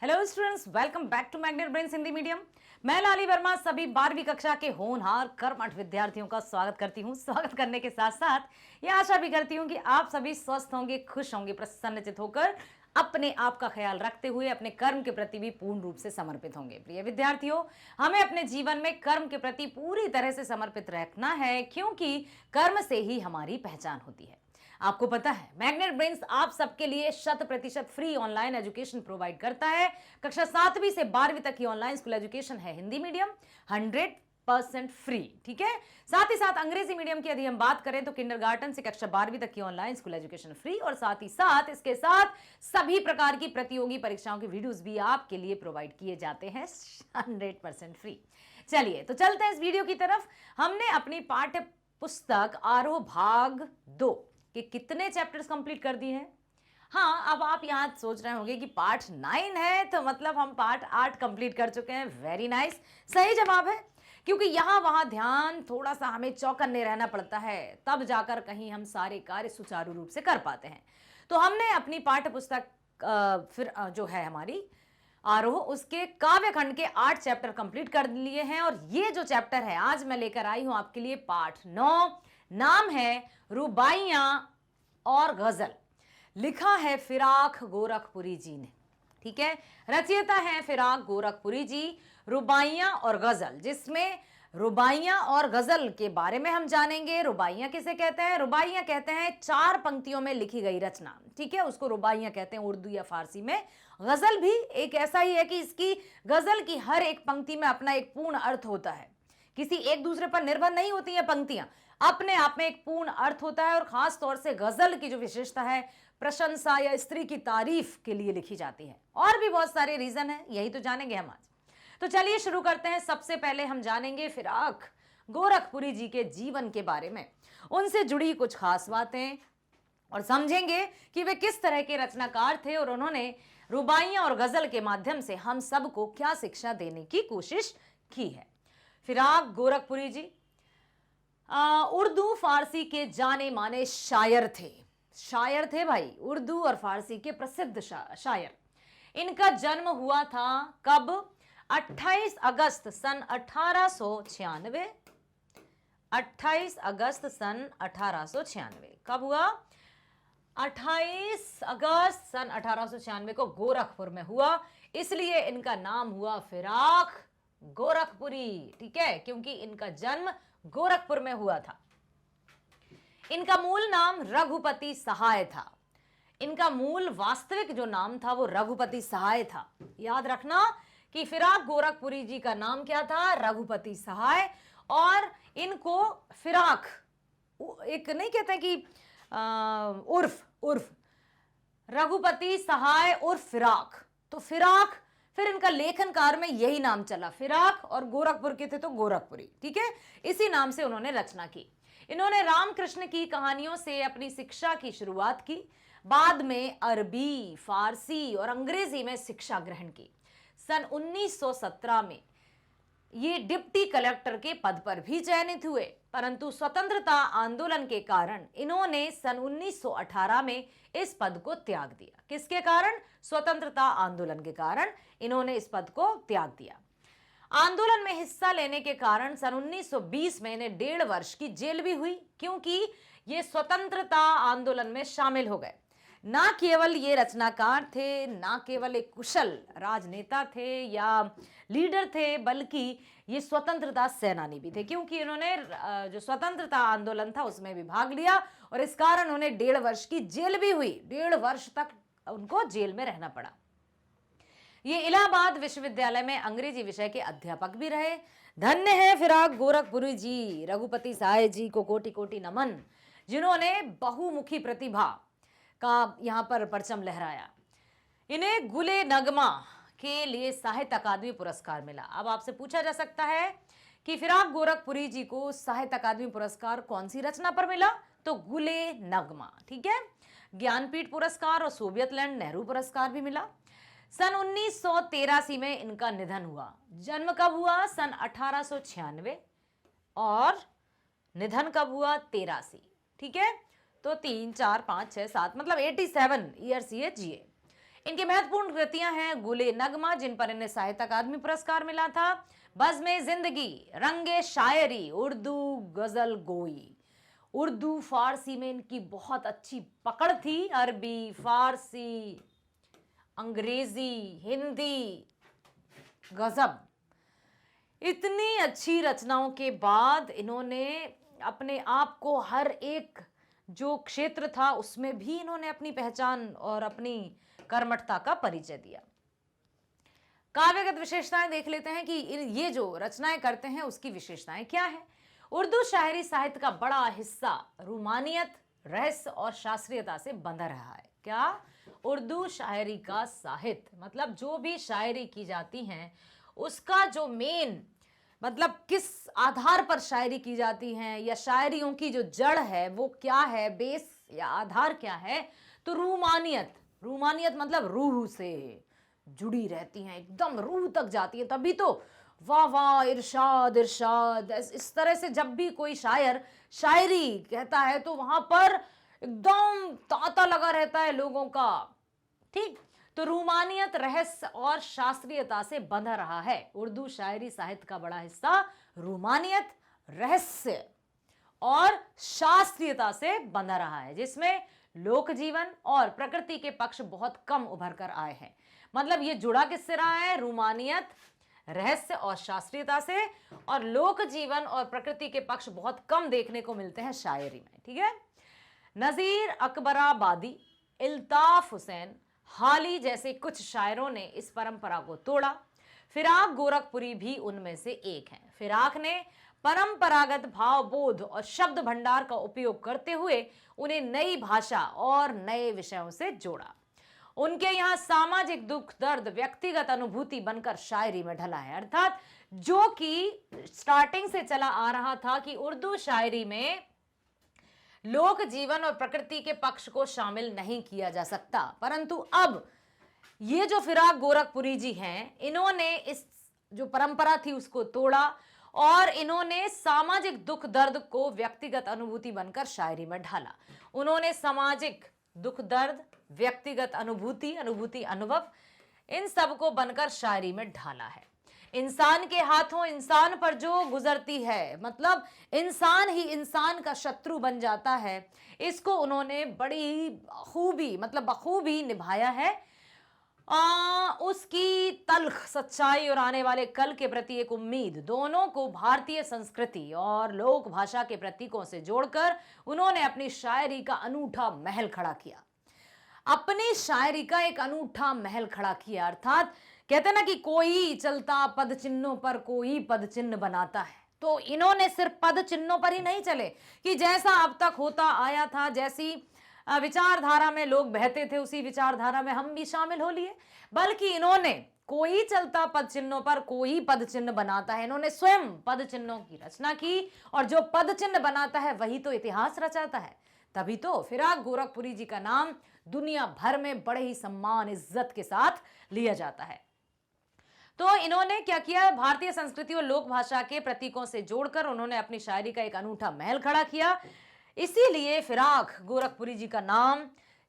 Hello students, welcome back to Magnet Brains Hindi medium. मैं लाली वर्मा सभी 12वीं कक्षा के होनहार कर्मठ विद्यार्थियों का स्वागत करती हूं। स्वागत करने के साथ साथ ये आशा भी करती हूं कि आप सभी स्वस्थ होंगे, खुश होंगे, प्रसन्नचित होकर अपने आप का ख्याल रखते हुए अपने कर्म के प्रति भी पूर्ण रूप से समर्पित होंगे। प्रिय विद्यार्थियों, हमें अपने जीवन में कर्म के प्रति पूरी तरह से समर्पित रखना है, क्योंकि कर्म से ही हमारी पहचान होती है। आपको पता है, मैग्नेट ब्रेन्स आप सबके लिए 100% फ्री ऑनलाइन एजुकेशन प्रोवाइड करता है। कक्षा 7वीं से 12वीं तक की ऑनलाइन स्कूल एजुकेशन है हिंदी मीडियम, 100% फ्री। ठीक है, साथ ही साथ अंग्रेजी मीडियम की यदि हम बात करें तो किंडरगार्टन से कक्षा 12वीं तक की ऑनलाइन स्कूल एजुकेशन फ्री, और साथ ही साथ इसके साथ सभी प्रकार की प्रतियोगी परीक्षाओं के वीडियोस भी आपके लिए प्रोवाइड किए जाते हैं 100% फ्री। चलिए तो चलते हैं इस वीडियो की तरफ। हमने अपनी पाठ्य पुस्तक आरोह भाग 2 कि कितने चैप्टर्स कंप्लीट कर दिए हैं। हाँ, अब आप यहाँ सोच रहे होंगे कि पार्ट 9 है तो मतलब हम पार्ट 8 कंप्लीट कर चुके हैं। वेरी नाइस, सही जवाब है, क्योंकि यहाँ वहाँ ध्यान थोड़ा सा हमें चौकन्ने रहना पड़ता है, तब जाकर कहीं हम सारे कार्य सुचारू रूप से कर पाते हैं। तो हमने अपनी पाठ्य पुस्तक फिर जो है हमारी आरोह, उसके काव्य खंड के 8 चैप्टर कंप्लीट कर लिए हैं, और ये जो चैप्टर है आज मैं लेकर आई हूं आपके लिए पार्ट 9। नाम है रुबाइयां और गजल। लिखा है फिराक गोरखपुरी जी ने। ठीक है, रचयिता है फिराक गोरखपुरी जी। रुबाइयां और गजल, जिसमें रुबाइयां और गजल के बारे में हम जानेंगे। रुबाइयां किसे कहते हैं? रुबाइयां कहते हैं 4 पंक्तियों में लिखी गई रचना। ठीक है, उसको रुबाइयां कहते हैं उर्दू या फारसी में। गजल भी एक ऐसा ही है कि इसकी गजल की हर एक पंक्ति में अपना एक पूर्ण अर्थ होता है, किसी एक दूसरे पर निर्भर नहीं होती है पंक्तियां, अपने आप में एक पूर्ण अर्थ होता है। और खास तौर से गजल की जो विशेषता है, प्रशंसा या स्त्री की तारीफ के लिए लिखी जाती है। और भी बहुत सारे रीजन है, यही तो जानेंगे हम आज। तो चलिए शुरू करते हैं। सबसे पहले हम जानेंगे फिराक गोरखपुरी जी के जीवन के बारे में, उनसे जुड़ी कुछ खास बातें, और समझेंगे कि वे किस तरह के रचनाकार थे और उन्होंने रुबाइयां और गजल के माध्यम से हम सबको क्या शिक्षा देने की कोशिश की है। फिराक गोरखपुरी जी उर्दू फारसी के जाने माने शायर थे। शायर थे भाई, उर्दू और फारसी के प्रसिद्ध शायर। इनका जन्म हुआ था कब? 28 अगस्त सन 1896। 28 अगस्त सन 1896 कब हुआ? 28 अगस्त सन 1896 को गोरखपुर में हुआ, इसलिए इनका नाम हुआ फिराक गोरखपुरी। ठीक है, क्योंकि इनका जन्म गोरखपुर में हुआ था। इनका मूल नाम रघुपति सहाय था। इनका मूल वास्तविक जो नाम था वो रघुपति सहाय था। याद रखना कि फिराक गोरखपुरी जी का नाम क्या था? रघुपति सहाय। और इनको फिराक एक नहीं कहते कि उर्फ रघुपति सहाय उर्फ फिराक, तो फिराक फिर इनका लेखन कार्य में यही नाम चला, फिराक, और गोरखपुर के थे तो गोरखपुरी। ठीक है, इसी नाम से उन्होंने रचना की। इन्होंने रामकृष्ण की कहानियों से अपनी शिक्षा की शुरुआत की, बाद में अरबी, फारसी और अंग्रेजी में शिक्षा ग्रहण की। सन 1917 में ये डिप्टी कलेक्टर के पद पर भी चयनित हुए, परंतु स्वतंत्रता आंदोलन के कारण इन्होंने सन 1918 में इस पद को त्याग दिया। किसके कारण? स्वतंत्रता आंदोलन के कारण इन्होंने इस पद को त्याग दिया। आंदोलन में हिस्सा लेने के कारण सन 1920 में इन्हें 1.5 वर्ष की जेल भी हुई, क्योंकि ये स्वतंत्रता आंदोलन में शामिल हो गए। ना केवल ये रचनाकार थे, ना केवल एक कुशल राजनेता थे या लीडर थे, बल्कि ये स्वतंत्रता सेनानी भी थे, क्योंकि इन्होंने जो स्वतंत्रता आंदोलन था उसमें भी भाग लिया, और इस कारण उन्हें 1.5 वर्ष की जेल भी हुई। 1.5 वर्ष तक उनको जेल में रहना पड़ा। ये इलाहाबाद विश्वविद्यालय में अंग्रेजी विषय के अध्यापक भी रहे। धन्य है फिराक गोरखपुरी जी, रघुपति सहाय जी को कोटि कोटि नमन, जिन्होंने बहुमुखी प्रतिभा का यहाँ पर परचम लहराया। इन्हें गुले नगमा के लिए साहित्य अकादमी पुरस्कार मिला। अब आपसे पूछा जा सकता है कि फिराक गोरखपुरी जी को साहित्य अकादमी पुरस्कार कौन सी रचना पर मिला? तो गुले नगमा। ठीक है, ज्ञानपीठ पुरस्कार और सोवियत लैंड नेहरू पुरस्कार भी मिला। सन 1983 में इनका निधन हुआ। जन्म कब हुआ? सन 1896, और निधन कब हुआ? 83। ठीक है, तो 3, 4, 5, 6, 7 मतलब 87 ईयर्स ये जिए। इनकी महत्वपूर्ण कृतियां हैं गुले नगमा, जिन पर इन्हें साहित्य अकादमी पुरस्कार मिला था, बज़्म जिंदगी, रंगे शायरी, उर्दू गजल गोई। उर्दू फारसी में इनकी बहुत अच्छी पकड़ थी, अरबी, फारसी, अंग्रेजी, हिंदी, गजब। इतनी अच्छी रचनाओं के बाद इन्होंने अपने आप को हर एक जो क्षेत्र था उसमें भी इन्होंने अपनी पहचान और अपनी कर्मठता का परिचय दिया। काव्यगत विशेषताएं देख लेते हैं कि ये जो रचनाएं करते हैं उसकी विशेषताएं क्या है। उर्दू शायरी साहित्य का बड़ा हिस्सा रूमानियत, रहस्य और शास्त्रीयता से बंधा रहा है। क्या? उर्दू शायरी का साहित्य मतलब जो भी शायरी की जाती है उसका जो मेन मतलब किस आधार पर शायरी की जाती है या शायरियों की जो जड़ है वो क्या है, बेस या आधार क्या है, तो रूमानियत मतलब रूह से जुड़ी रहती हैं, एकदम रूह तक जाती है। तभी तो वाह वाह, इरशाद इरशाद, इस तरह से जब भी कोई शायर शायरी कहता है तो वहां पर एकदम तांता लगा रहता है लोगों का। ठीक, तो रूमानियत, रहस्य और शास्त्रीयता से बंधा रहा है। उर्दू शायरी साहित्य का बड़ा हिस्सा रूमानियत, रहस्य और शास्त्रीयता से बंधा रहा है, जिसमें लोक जीवन और प्रकृति के पक्ष बहुत कम उभर कर आए हैं। मतलब ये जुड़ा किससे रहा है? रूमानियत, रहस्य और शास्त्रीयता से, और लोक जीवन और प्रकृति के पक्ष बहुत कम देखने को मिलते हैं शायरी में। ठीक है, नजीर अकबराबादी, इल्ताफ हुसैन हाली जैसे कुछ शायरों ने इस परंपरा को तोड़ा। फिराक गोरखपुरी भी उनमें से एक हैं। फिराक ने परंपरागत भावबोध और शब्द भंडार का उपयोग करते हुए उन्हें नई भाषा और नए विषयों से जोड़ा। उनके यहाँ सामाजिक दुख दर्द व्यक्तिगत अनुभूति बनकर शायरी में ढला है, अर्थात जो कि स्टार्टिंग से चला आ रहा था कि उर्दू शायरी में लोक जीवन और प्रकृति के पक्ष को शामिल नहीं किया जा सकता, परंतु अब ये जो फिराक गोरखपुरी जी हैं, इन्होंने इस जो परंपरा थी उसको तोड़ा और इन्होंने सामाजिक दुख दर्द को व्यक्तिगत अनुभूति बनकर शायरी में ढाला। उन्होंने सामाजिक दुख दर्द, व्यक्तिगत अनुभूति, अनुभव, इन सब को बनकर शायरी में ढाला है। इंसान के हाथों इंसान पर जो गुजरती है, मतलब इंसान ही इंसान का शत्रु बन जाता है, इसको उन्होंने बड़ी खूबी मतलब बखूबी निभाया है। उसकी तल्ख सच्चाई और आने वाले कल के प्रति एक उम्मीद, दोनों को भारतीय संस्कृति और लोक भाषा के प्रतीकों से जोड़कर उन्होंने अपनी शायरी का अनूठा महल खड़ा किया। अपनी शायरी का एक अनूठा महल खड़ा किया, अर्थात कहते ना कि कोई चलता पद चिन्हों पर कोई पद चिन्ह बनाता है, तो इन्होंने सिर्फ पद चिन्हों पर ही नहीं चले कि जैसा अब तक होता आया था, जैसी विचारधारा में लोग बहते थे उसी विचारधारा में हम भी शामिल हो लिए, बल्कि इन्होंने कोई चलता पद चिन्हों पर कोई पद चिन्ह बनाता है, इन्होंने स्वयं पद चिन्हों की रचना की और जो पद चिन्ह बनाता है वही तो इतिहास रचाता है। तभी तो फिराक गोरखपुरी जी का नाम दुनिया भर में बड़े ही सम्मान इज्जत के साथ लिया जाता है। तो इन्होंने क्या किया? भारतीय संस्कृति और लोक भाषा के प्रतीकों से जोड़कर उन्होंने अपनी शायरी का एक अनूठा महल खड़ा किया। इसीलिए फिराक गोरखपुरी जी का नाम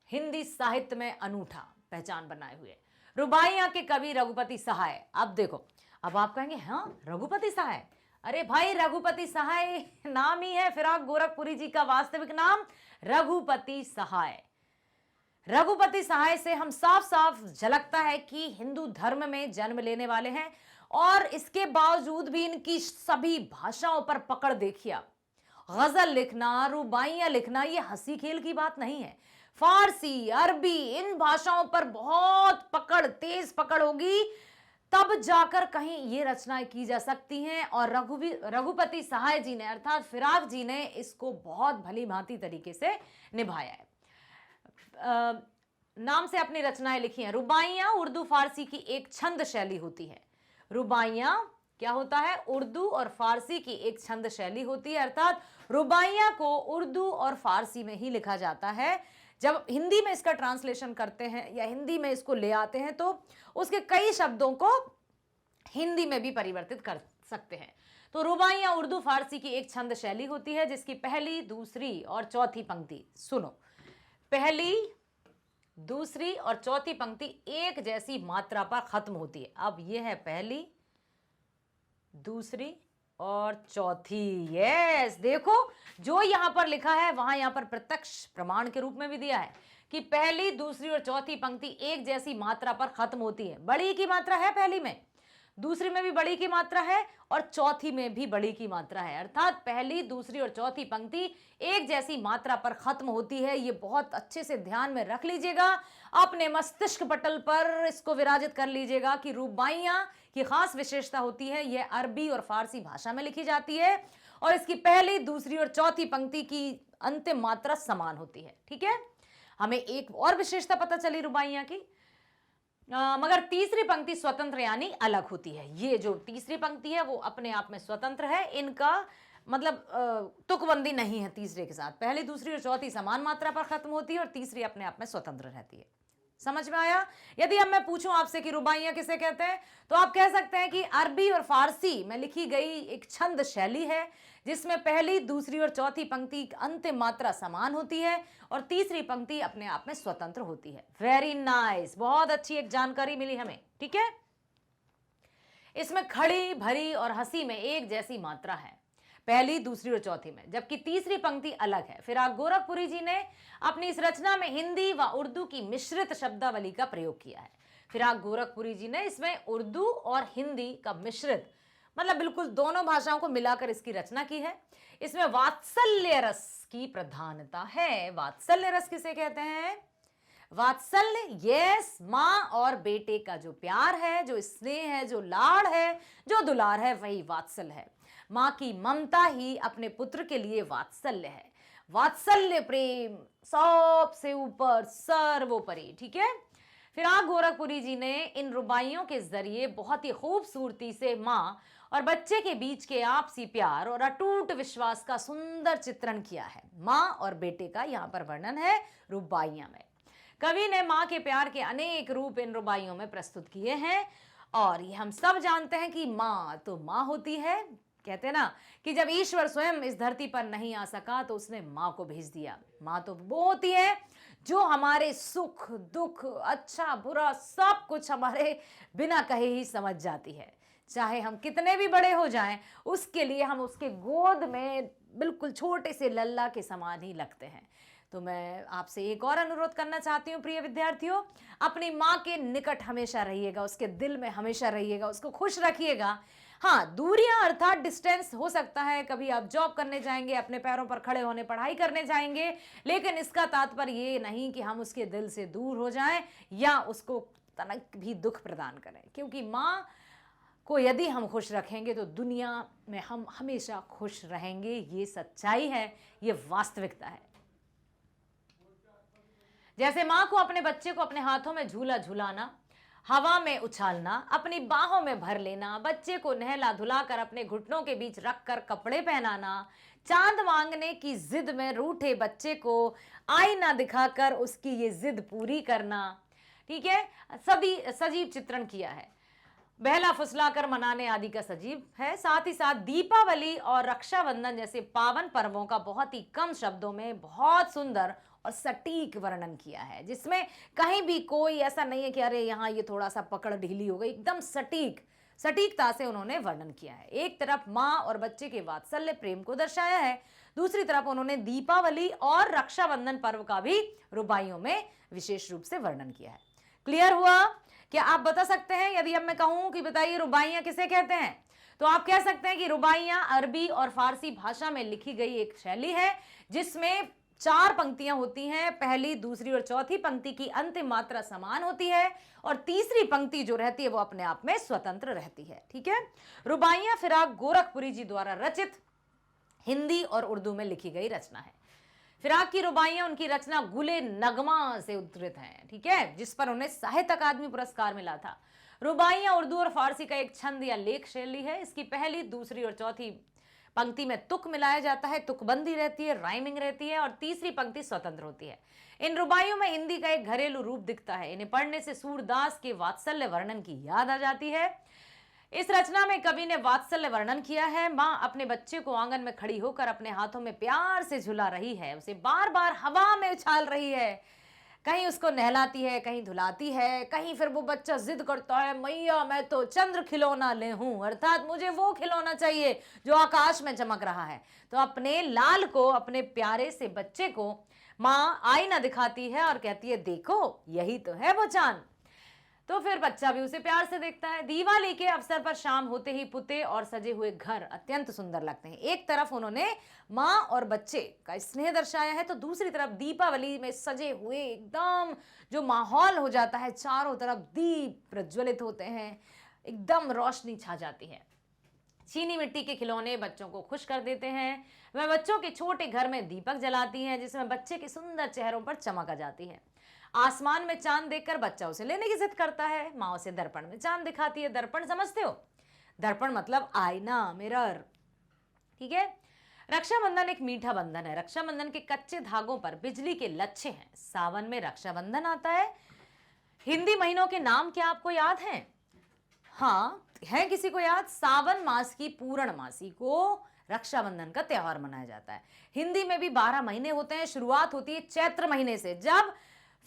हिंदी साहित्य में अनूठा पहचान बनाए हुए। रुबाइयां के कवि रघुपति सहाय। अब देखो, अब आप कहेंगे हाँ रघुपति सहाय, अरे भाई रघुपति सहाय नाम ही है, फिराक गोरखपुरी जी का वास्तविक नाम रघुपति सहाय। रघुपति सहाय से हम साफ साफ झलकता है कि हिंदू धर्म में जन्म लेने वाले हैं, और इसके बावजूद भी इनकी सभी भाषाओं पर पकड़ देखिए। गजल लिखना, रुबाइयां लिखना ये हंसी खेल की बात नहीं है। फारसी, अरबी, इन भाषाओं पर बहुत पकड़, तेज पकड़ होगी, तब जाकर कहीं ये रचनाएं की जा सकती हैं। और रघुपति सहाय जी ने अर्थात फिराक जी ने इसको बहुत भली भांति तरीके से निभाया है। नाम से अपनी रचनाएं लिखी हैं। रुबाइयां उर्दू फारसी की एक छंद शैली होती है। रुबाइयां क्या होता है? उर्दू और फारसी की एक छंद शैली होती है, अर्थात रुबाइयां को उर्दू और फारसी में ही लिखा जाता है। जब हिंदी में इसका ट्रांसलेशन करते हैं या हिंदी में इसको ले आते हैं तो उसके कई शब्दों को हिंदी में भी परिवर्तित कर सकते हैं। तो रुबाइयां उर्दू फारसी की एक छंद शैली होती है जिसकी पहली, दूसरी और चौथी पंक्ति सुनो। पहली, दूसरी और चौथी पंक्ति एक जैसी मात्रा पर खत्म होती है। अब यह है पहली, दूसरी और चौथी। यस, देखो जो यहां पर लिखा है वहां यहां पर प्रत्यक्ष प्रमाण के रूप में भी दिया है कि पहली, दूसरी और चौथी पंक्ति एक जैसी मात्रा पर खत्म होती है। बड़ी की मात्रा है पहली में, दूसरी में भी बड़ी की मात्रा है और चौथी में भी बड़ी की मात्रा है। अर्थात पहली, दूसरी और चौथी पंक्ति एक जैसी मात्रा पर खत्म होती है। ये बहुत अच्छे से ध्यान में रख लीजिएगा, अपने मस्तिष्क पटल पर इसको विराजित कर लीजिएगा कि रुबाइयां की खास विशेषता होती है, यह अरबी और फारसी भाषा में लिखी जाती है और इसकी पहली, दूसरी और चौथी पंक्ति की अंतिम मात्रा समान होती है। ठीक है, हमें एक और विशेषता पता चली रुबाइयां की, मगर तीसरी पंक्ति स्वतंत्र यानी अलग होती है। ये जो तीसरी पंक्ति है वो अपने आप में स्वतंत्र है, इनका मतलब तुकबंदी नहीं है तीसरे के साथ। पहली, दूसरी और चौथी समान मात्रा पर खत्म होती है और तीसरी अपने आप में स्वतंत्र रहती है। समझ में आया? यदि अब मैं पूछूं आपसे कि रुबाइयां किसे कहते हैं, तो आप कह सकते हैं कि अरबी और फारसी में लिखी गई एक छंद शैली है जिसमें पहली, दूसरी और चौथी पंक्ति की अंतिम मात्रा समान होती है और तीसरी पंक्ति अपने आप में स्वतंत्र होती है। वेरी नाइस, बहुत अच्छी एक जानकारी मिली हमें। ठीक है, इसमें खड़ी, भरी और हंसी में एक जैसी मात्रा है पहली, दूसरी और चौथी में, जबकि तीसरी पंक्ति अलग है। फिराक गोरखपुरी जी ने अपनी इस रचना में हिंदी व उर्दू की मिश्रित शब्दावली का प्रयोग किया है। फिराक गोरखपुरी जी ने इसमें उर्दू और हिंदी का मिश्रित, मतलब बिल्कुल दोनों भाषाओं को मिलाकर इसकी रचना की है। इसमें वात्सल्य रस की प्रधानता है। वात्सल्य रस किसे कहते हैं? वात्सल्य, यस, माँ और बेटे का जो प्यार है, जो स्नेह है, जो लाड़ है, जो दुलार है, वही वात्सल्य है। माँ की ममता ही अपने पुत्र के लिए वात्सल्य है। वात्सल्य प्रेम सबसे ऊपर, सर्वोपरि। ठीक है, फिराक गोरखपुरी जी ने इन रुबाइयों के जरिए बहुत ही खूबसूरती से माँ और बच्चे के बीच के आपसी प्यार और अटूट विश्वास का सुंदर चित्रण किया है। माँ और बेटे का यहाँ पर वर्णन है रुबाइयां में। कवि ने माँ के प्यार के अनेक रूप इन रुबाइयों में प्रस्तुत किए हैं और ये हम सब जानते हैं कि माँ तो माँ होती है। कहते हैं ना कि जब ईश्वर स्वयं इस धरती पर नहीं आ सका तो उसने माँ को भेज दिया। माँ तो वो होती है जो हमारे सुख दुख, अच्छा बुरा, सब कुछ हमारे बिना कहे ही समझ जाती है। चाहे हम कितने भी बड़े हो जाएं, उसके लिए हम उसके गोद में बिल्कुल छोटे से लल्ला के समान ही लगते हैं। तो मैं आपसे एक और अनुरोध करना चाहती हूँ प्रिय विद्यार्थियों, अपनी माँ के निकट हमेशा रहिएगा, उसके दिल में हमेशा रहिएगा, उसको खुश रखिएगा। हाँ, दूरियां अर्थात डिस्टेंस हो सकता है, कभी आप जॉब करने जाएंगे, अपने पैरों पर खड़े होने पढ़ाई करने जाएंगे, लेकिन इसका तात्पर्य ये नहीं कि हम उसके दिल से दूर हो जाएं या उसको तनक भी दुख प्रदान करें, क्योंकि माँ को यदि हम खुश रखेंगे तो दुनिया में हम हमेशा खुश रहेंगे। ये सच्चाई है, ये वास्तविकता है। जैसे माँ को अपने बच्चे को अपने हाथों में झूला झूलाना, हवा में उछालना, अपनी बाहों में भर लेना, बच्चे को नहला धुलाकर अपने घुटनों के बीच रखकर कपड़े पहनाना, चांद मांगने की जिद में रूठे बच्चे को आईना दिखाकर उसकी ये जिद पूरी करना, ठीक है, सभी सजीव चित्रण किया है। बहला फुसलाकर मनाने आदि का सजीव है। साथ ही साथ दीपावली और रक्षाबंधन जैसे पावन पर्वों का बहुत ही कम शब्दों में बहुत सुंदर और सटीक वर्णन किया है, जिसमें कहीं भी कोई ऐसा नहीं है कि अरे यहाँ ये थोड़ा सा पकड़ ढीली हो गई। एकदम सटीकता से उन्होंने वर्णन किया है। एक तरफ माँ और बच्चे के वात्सल्य प्रेम को दर्शाया है, दूसरी तरफ उन्होंने दीपावली और रक्षाबंधन पर्व का भी रुबाइयों में विशेष रूप से वर्णन किया है। क्लियर हुआ? क्या आप बता सकते हैं, यदि अब मैं कहूं कि बताइए रुबाइयां किसे कहते हैं, तो आप कह सकते हैं कि रुबाइयां अरबी और फारसी भाषा में लिखी गई एक शैली है जिसमें 4 पंक्तियां होती हैं। पहली, दूसरी और चौथी पंक्ति की अंतिम मात्रा समान होती है और तीसरी पंक्ति जो रहती है वो अपने आप में स्वतंत्र रहती है। ठीक है, रुबाइयां फिराक गोरखपुरी जी द्वारा रचित हिंदी और उर्दू में लिखी गई रचना है। फिराक की रुबाइयां उनकी रचना गुले नगमा से उद्धृत हैं, ठीक है, जिस पर उन्हें साहित्य अकादमी पुरस्कार मिला था। रुबाइयां उर्दू और फारसी का एक छंद या लेख शैली है। इसकी पहली, दूसरी और चौथी पंक्ति में तुक मिलाया जाता है, तुकबंदी रहती है, राइमिंग रहती है और तीसरी पंक्ति स्वतंत्र होती है। इन रुबाइयों में हिंदी का एक घरेलू रूप दिखता है। इन्हें पढ़ने से सूरदास के वात्सल्य वर्णन की याद आ जाती है। इस रचना में कवि ने वात्सल्य वर्णन किया है। माँ अपने बच्चे को आंगन में खड़ी होकर अपने हाथों में प्यार से झुला रही है, उसे बार बार हवा में उछाल रही है, कहीं उसको नहलाती है, कहीं धुलाती है, कहीं फिर वो बच्चा जिद करता है मैया मैं तो चंद्र खिलौना ले हूं, अर्थात मुझे वो खिलौना चाहिए जो आकाश में चमक रहा है। तो अपने लाल को, अपने प्यारे से बच्चे को माँ आईना दिखाती है और कहती है देखो यही तो है वो चांद। तो फिर बच्चा भी उसे प्यार से देखता है। दिवाली के अवसर पर शाम होते ही पुते और सजे हुए घर अत्यंत सुंदर लगते हैं। एक तरफ उन्होंने माँ और बच्चे का स्नेह दर्शाया है, तो दूसरी तरफ दीपावली में सजे हुए एकदम जो माहौल हो जाता है, चारों तरफ दीप प्रज्वलित होते हैं, एकदम रोशनी छा जाती है। चीनी मिट्टी के खिलौने बच्चों को खुश कर देते हैं। वह बच्चों के छोटे घर में दीपक जलाती हैं, जिसमें बच्चे के सुंदर चेहरों पर चमक आ जाती है। आसमान में चांद देखकर बच्चा उसे लेने की जिद करता है। माँ उसे दर्पण में चांद दिखाती है। दर्पण समझते हो? दर्पण मतलब आईना, मिरर, ठीक है। रक्षाबंधन एक मीठा बंधन है। रक्षाबंधन के कच्चे धागों पर बिजली के लच्छे हैं। सावन में रक्षाबंधन आता है। हिंदी महीनों के नाम क्या आपको याद हैं? हाँ, है किसी को याद? सावन मास की पूर्णमासी को रक्षाबंधन का त्योहार मनाया जाता है। हिंदी में भी 12 महीने होते हैं। शुरुआत होती है चैत्र महीने से, जब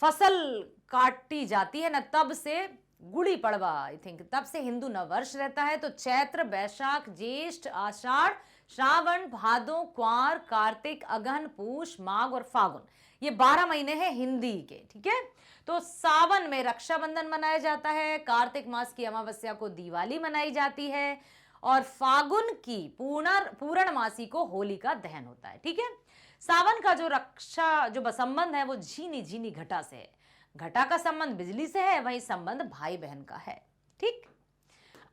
फसल काटी जाती है ना, तब से गुड़ी पड़वा आई थिंक, तब से हिंदू नववर्ष रहता है। तो चैत्र, बैशाख, ज्येष्ठ, आषाढ़, श्रावण, भादो, क्वार, कार्तिक, अगहन, पूष, माघ और फागुन, ये 12 महीने हैं हिंदी के, ठीक है। तो सावन में रक्षाबंधन मनाया जाता है। कार्तिक मास की अमावस्या को दिवाली मनाई जाती है और फागुन की पूर्णमासी को होली का दहन होता है, ठीक है। सावन का जो संबंध है वो झीनी झीनी घटा से है। घटा का संबंध बिजली से है, वही संबंध भाई बहन का है, ठीक।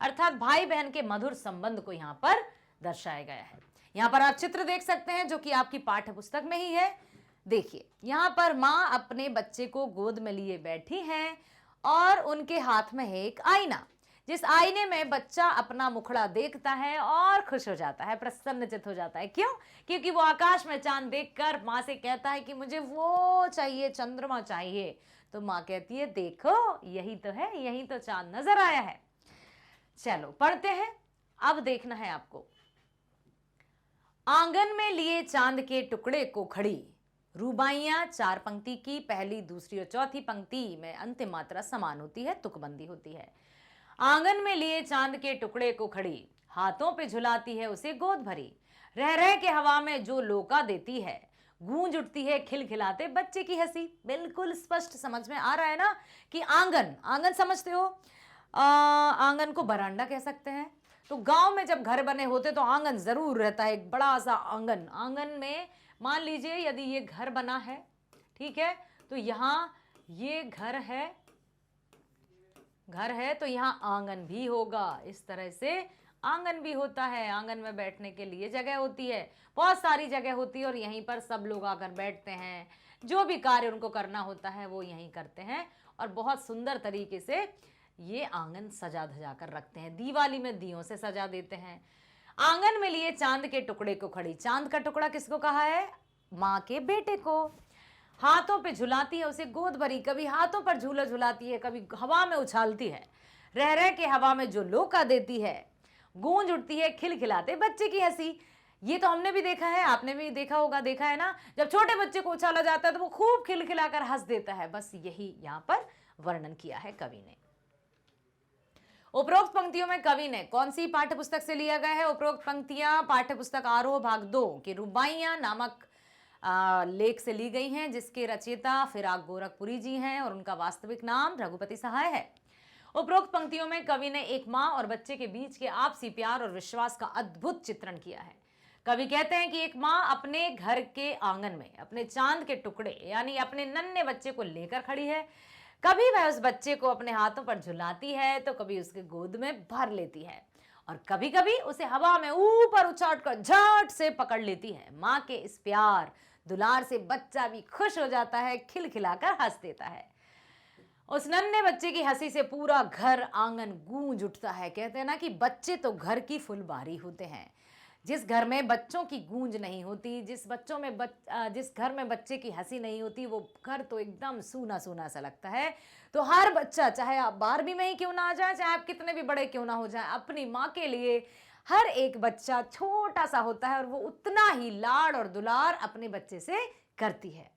अर्थात भाई बहन के मधुर संबंध को यहाँ पर दर्शाया गया है। यहाँ पर आप चित्र देख सकते हैं जो कि आपकी पाठ्य पुस्तक में ही है। देखिए, यहाँ पर माँ अपने बच्चे को गोद में लिए बैठी हैं और उनके हाथ में है एक आईना, जिस आईने में बच्चा अपना मुखड़ा देखता है और खुश हो जाता है, प्रसन्नचित्त हो जाता है। क्यों? क्योंकि वो आकाश में चांद देखकर माँ से कहता है कि मुझे वो चाहिए, चंद्रमा चाहिए। तो माँ कहती है देखो यही तो है, यही तो चांद नजर आया है। चलो पढ़ते हैं। अब देखना है आपको। आंगन में लिए चांद के टुकड़े को खड़ी, रूबाइयां 4 पंक्ति की, पहली, दूसरी और चौथी पंक्ति में अंतिम मात्रा समान होती है, तुकबंदी होती है। आंगन में लिए चांद के टुकड़े को खड़ी, हाथों पे झुलाती है उसे गोद भरी, रह रह के हवा में जो लोका देती है, गूंज उठती है खिलखिलाते बच्चे की हंसी। बिल्कुल स्पष्ट समझ में आ रहा है ना कि आंगन, आंगन समझते हो? आंगन को बरांडा कह सकते हैं। तो गांव में जब घर बने होते तो आंगन जरूर रहता है, एक बड़ा सा आंगन। आंगन में मान लीजिए यदि ये घर बना है, ठीक है, तो यहाँ ये घर है तो यहाँ आंगन भी होगा। इस तरह से आंगन भी होता है। आंगन में बैठने के लिए जगह होती है, बहुत सारी जगह होती है और यहीं पर सब लोग आकर बैठते हैं। जो भी कार्य उनको करना होता है वो यहीं करते हैं और बहुत सुंदर तरीके से ये आंगन सजा धजा कर रखते हैं। दिवाली में दियों से सजा देते हैं। आंगन में लिए चांद के टुकड़े को खड़ी, चांद का टुकड़ा किसको कहा है? माँ के बेटे को। हाथों पे झुलाती है उसे गोद भरी, कभी हाथों पर झूला झुलाती है, कभी हवा में उछालती है, रह रह के हवा में जो लोका देती है, गूंज उठती है खिलखिलाते बच्चे की हंसी। ये तो हमने भी देखा है, आपने भी देखा होगा, देखा है ना, जब छोटे बच्चे को उछाला जाता है तो वो खूब खिलखिलाकर हंस देता है। बस यही यहाँ पर वर्णन किया है कवि ने। उपरोक्त पंक्तियों में कवि ने कौन सी पाठ्य पुस्तक से लिया गया है? उपरोक्त पंक्तियां पाठ्य पुस्तक आरोह भाग 2 के रूबाइयां नामक लेख से ली गई हैं, जिसके रचयिता फिराक गोरखपुरी जी हैं और उनका वास्तविक नाम रघुपति सहाय है। उपरोक्त पंक्तियों में कवि ने एक माँ और बच्चे के बीच के आपसी प्यार और विश्वास का अद्भुत चित्रण किया है। कवि कहते हैं कि एक माँ अपने घर के आंगन में अपने चांद के टुकड़े यानी अपने नन्हे बच्चे को लेकर खड़ी है। कभी वह उस बच्चे को अपने हाथों पर झुलाती है तो कभी उसके गोद में भर लेती है और कभी कभी उसे हवा में ऊपर उछालकर झट से पकड़ लेती है। माँ के इस प्यार दुलार से बच्चा भी खुश हो जाता है, खिलखिलाकर हंस देता है। उस नन्हे बच्चे की हंसी से पूरा घर आंगन गूंज उठता है। कहते हैं ना कि बच्चे तो घर की फुलबारी होते हैं। जिस घर में बच्चों की गूंज नहीं होती, जिस घर में बच्चे की हंसी नहीं होती, वो घर तो एकदम सूना सूना सा लगता है। तो हर बच्चा, चाहे आप 12वीं में ही क्यों ना आ जाए, चाहे आप कितने भी बड़े क्यों ना हो जाए, अपनी माँ के लिए हर एक बच्चा छोटा सा होता है और वो उतना ही लाड़ और दुलार अपने बच्चे से करती है।